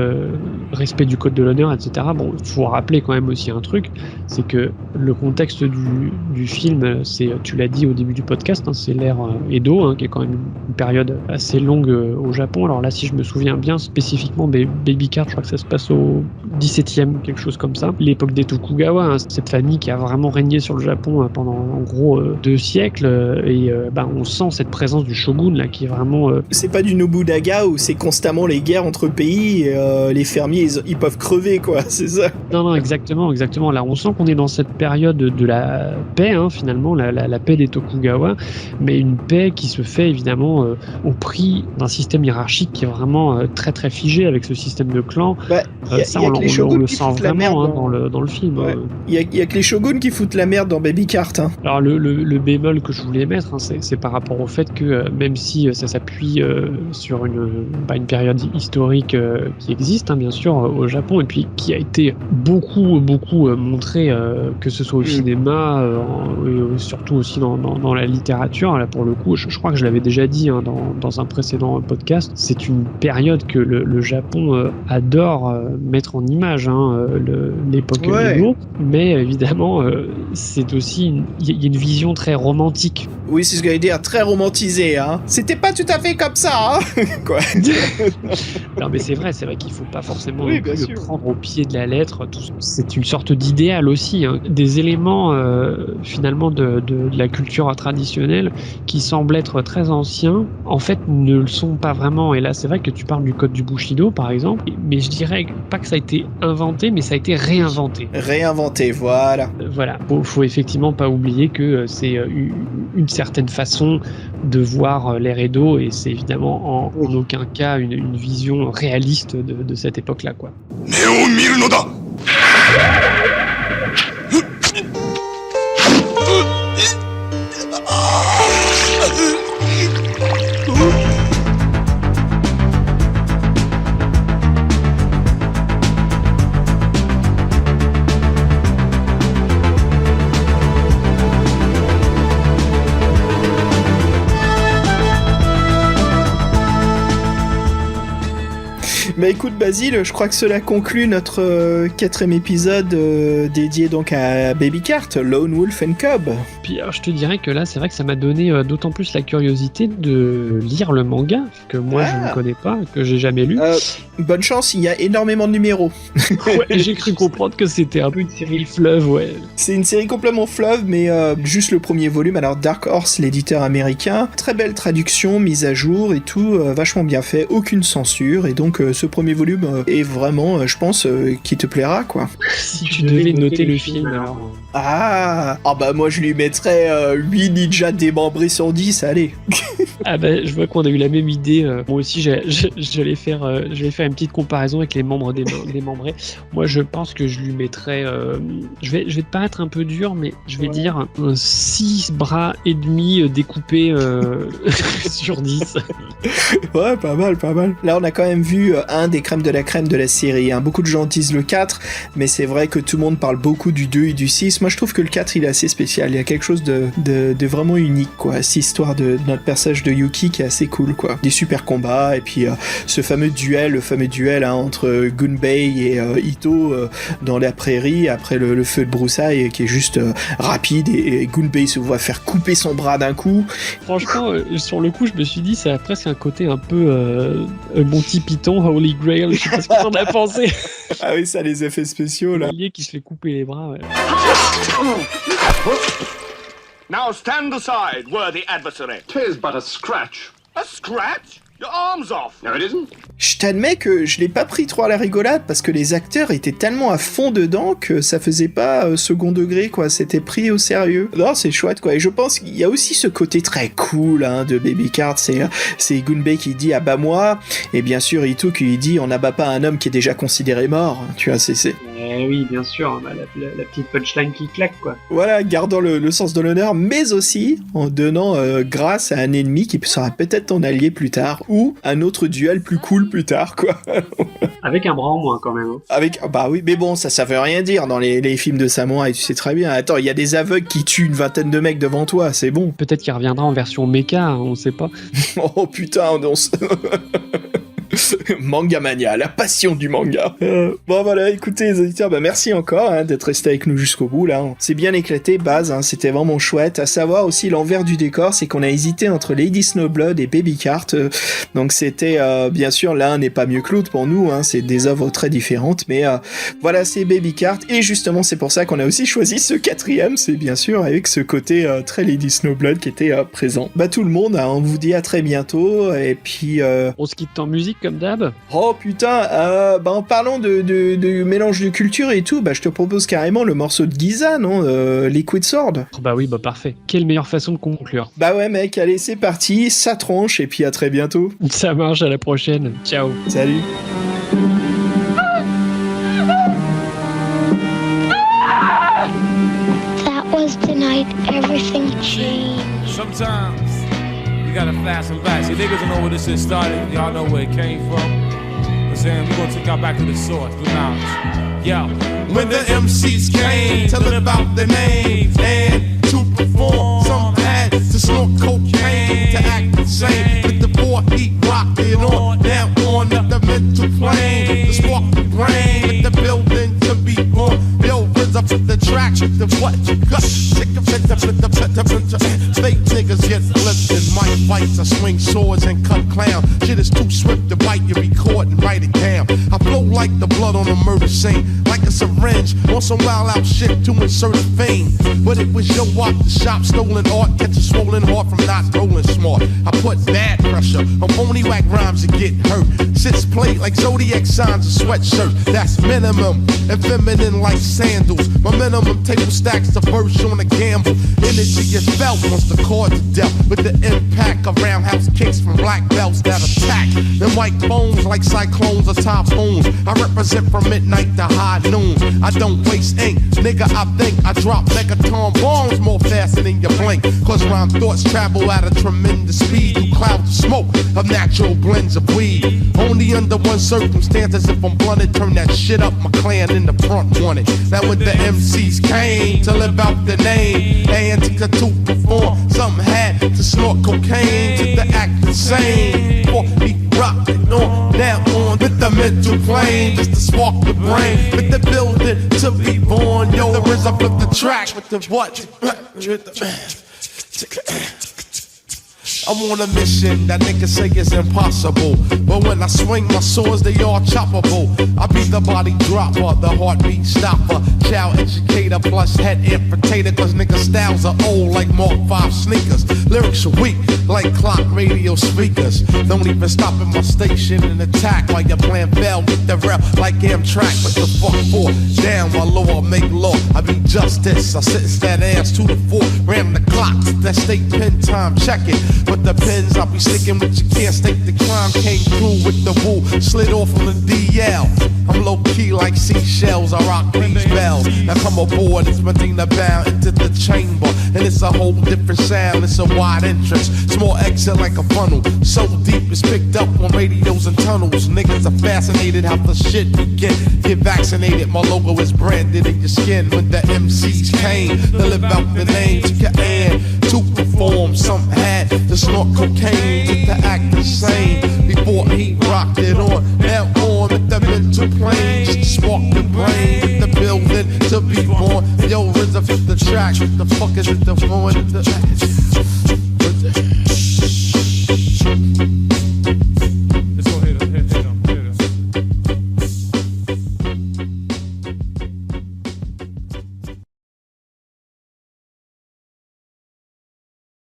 respect du code de l'honneur, etc. Bon, il faut rappeler quand même aussi un truc, c'est que le contexte du film, c'est, tu l'as dit au début du podcast, c'est l'ère Edo, qui est quand même une période assez longue au Japon. Alors là, si je me souviens bien, spécifiquement Baby Cart, je crois que ça se passe au 17e, quelque chose comme ça. L'époque des Tokugawa, hein, cette famille qui a vraiment régné sur le Japon pendant en gros 2 siècles, et on sent cette présence du shogun là qui est vraiment... C'est pas du Nobunaga où c'est constamment les guerres entre pays, et les fermiers ils peuvent crever quoi, c'est ça? Non, exactement. Là, on sent qu'on est dans cette période de la paix, hein, finalement, la paix des Tokugawa, mais une paix qui se fait évidemment au prix d'un système hiérarchique qui est vraiment très très figé avec ce système de clans. Ça, on le sent vraiment dans le film. Ouais. Il y a que les shoguns qui foutent la merde dans Baby Cart. Hein. Alors le bémol que je voulais mettre, hein, c'est par rapport au fait que même si ça s'appuie sur une période historique qui existe, hein, bien sûr, au Japon, et puis qui a été beaucoup montré, que ce soit au cinéma, et surtout aussi dans la littérature. Là, pour le coup, je crois que je l'avais déjà dit, hein, dans un précédent podcast, c'est une période que le Japon adore mettre en image, hein, l'époque Edo, mais évidemment, c'est aussi il y a une vision très romantique. Oui, c'est ce que j'allais dire, très romantisé. Hein. C'était pas tout à fait comme ça, hein. Quoi. Non, mais c'est vrai qu'il faut pas forcément le prendre au pied de la lettre. C'est une sorte d'idéal aussi, hein. Des éléments finalement de la culture traditionnelle qui semblent être très anciens, en fait ne le sont pas vraiment. Et là, c'est vrai que tu parles du code du Bushido, par exemple, mais je dirais pas que ça a été inventé, mais ça a été réinventé. Réinventé, voilà. Voilà, faut effectivement pas oublier que c'est une certaine façon de voir l'ère Edo, et c'est évidemment en aucun cas une vision réaliste de cette époque-là, quoi. Bah écoute Basile, je crois que cela conclut notre 4e épisode dédié donc à Baby Cart, Lone Wolf and Cub. Puis alors, je te dirais que là, c'est vrai que ça m'a donné d'autant plus la curiosité de lire le manga, que moi je ne connais pas, que j'ai jamais lu. Bonne chance, il y a énormément de numéros. Ouais, j'ai cru comprendre que c'était un peu une série fleuve, ouais. C'est une série complètement fleuve, mais juste le premier volume. Alors Dark Horse, l'éditeur américain, très belle traduction, mise à jour et tout, vachement bien fait, aucune censure, et donc ce premier volume est vraiment, je pense, qui te plaira, quoi. Si tu devais noter le film, alors... Ah bah moi je lui mettrais 8 ninjas démembrés sur 10, allez. Ah bah je vois qu'on a eu la même idée. Moi aussi j'allais faire une petite comparaison avec les membres démembrés. Moi je pense que je lui mettrais, je vais te paraître un peu dur, mais je vais dire 6 bras et demi découpés sur 10. Ouais, pas mal. Là on a quand même vu un des crèmes de la crème de la série, hein. Beaucoup de gens disent le 4, mais c'est vrai que tout le monde parle beaucoup du 2 et du 6. Moi je trouve que le 4 il est assez spécial, il y a quelque chose de vraiment unique, quoi. Cette histoire de notre personnage de Yuki qui est assez cool, quoi. Des super combats, et puis le fameux duel hein, entre Gunbei et Ito dans la prairie après le feu de broussailles, qui est juste rapide, et Gunbei se voit faire couper son bras d'un coup. Franchement, sur le coup je me suis dit ça a presque un côté un peu Monty Python, Holy Grail, je sais pas ce que t'en as pensé. Ah oui, ça, les effets spéciaux là. Le qui se fait couper les bras, ouais. Now stand aside, worthy adversary. 'Tis but a scratch. A scratch? Your arm's off. No, it isn't. Je t'admets que je l'ai pas pris trop à la rigolade, parce que les acteurs étaient tellement à fond dedans que ça faisait pas second degré, quoi. C'était pris au sérieux. Non, c'est chouette, quoi. Et je pense qu'il y a aussi ce côté très cool, hein, de Baby Cart. C'est Gunbei qui dit abat-moi, et bien sûr Ito qui lui dit on n'abat pas un homme qui est déjà considéré mort. Tu vois, c'est... Oui, bien sûr, bah, la petite punchline qui claque, quoi. Voilà, gardant le sens de l'honneur, mais aussi en donnant grâce à un ennemi qui sera peut-être ton allié plus tard, ou un autre duel plus cool plus tard, quoi. Avec un bras en moins, quand même. Bah oui, mais bon, ça veut rien dire dans les films de samouraï, tu sais très bien. Attends, il y a des aveugles qui tuent une vingtaine de mecs devant toi, c'est bon. Peut-être qu'il reviendra en version méca, on sait pas. Oh putain, Manga Mania, la passion du manga. Bon voilà, écoutez les auditeurs, merci encore d'être restés avec nous jusqu'au bout là. On s'est bien éclaté, Baz, c'était vraiment chouette. À savoir aussi l'envers du décor, c'est qu'on a hésité entre Lady Snowblood et Baby Cart. Donc c'était bien sûr l'un n'est pas mieux que l'autre pour nous, c'est des œuvres très différentes, mais voilà, c'est Baby Cart, et justement c'est pour ça qu'on a aussi choisi ce 4e, c'est bien sûr avec ce côté très Lady Snowblood qui était présent. Tout le monde, on vous dit à très bientôt, et puis on se quitte en musique comme d'hab. Oh putain, en parlant de mélange de culture et tout, je te propose carrément le morceau de Giza, non, Liquid Sword. Oui, parfait. Quelle meilleure façon de conclure. Ouais mec, allez c'est parti, ça tronche, et puis à très bientôt. Ça marche, à la prochaine. Ciao. Salut. That was the night everything changed. Sometimes you gotta fast and back. See, niggas don't know where this shit started. Y'all know where it came from. I'm saying we gonna take y'all back to the source, the knowledge. Yo, when the MCs came, tell it about their names and to perform. Some had to snort cocaine to act insane. With the boy heat rocked it on down on the mental plane. The spark the brain with the building to be born. Yo, up to the track, the what you got. Fake niggas get flipped in mic fights. I swing swords and cut clown. Shit is too swift to bite, you record and write it down. I flow like the blood on a murder scene, like a syringe on some wild out shit to insert a vein. But it was your walk, the shop, stolen art, catch a swollen heart from not rolling smart. I put bad pressure on phony whack rhymes and get hurt. Sits played like zodiac signs of sweatshirt. That's minimum and feminine like sandals. My minimum table stacks the verse on a gamble. Energy is felt once the chords are dealt. With the impact of roundhouse kicks from black belts that attack. Them white bones like cyclones or typhoons. I represent from midnight to high noon. I don't waste ink, nigga, I think I drop megaton bombs more faster than you blink. Cause rhyme thoughts travel at a tremendous speed through clouds of smoke of natural blends of weed. Only under one circumstance, as if I'm blunted, turn that shit up, my clan in the front wanted. Now with the MCs came to live out the name and to perform. Some had to snort cocaine to the act insane. Or he rocked it on, now on with the mental plane, just to spark the brain, with the building to be born. Yo, the rhythm of the track with the what? I'm on a mission that niggas say is impossible. But when I swing my swords, they all choppable. I be the body dropper, the heartbeat stopper, child educator plus head amputator. Cause niggas styles are old like Mark 5 sneakers. Lyrics are weak like clock radio speakers. Don't even stop at my station and attack while you're playing bell with the rep like Amtrak. What the fuck for? Down while law make law. I be justice. I sentence that ass to the floor. Ram the clock, that state pen time, check it. But the pins I'll be sticking with, you can't stake the crime. Came through with the woo, slid off on the DL. I'm low key like seashells, I rock these bells. Now come aboard, it's Medina bound into the chamber. And it's a whole different sound, it's a wide entrance. Small exit like a funnel, so deep it's picked up on radios and tunnels. Niggas are fascinated how the shit begin. Get vaccinated, my logo is branded in your skin. When the MCs came to live out the name, to your hand to perform. Some had to snort cocaine just to act the same. Before he rocked it on, now on with the mental plane, just to spark the brain, with the building to be born. Yo, rhythm for the track, what the fuck is it the phone?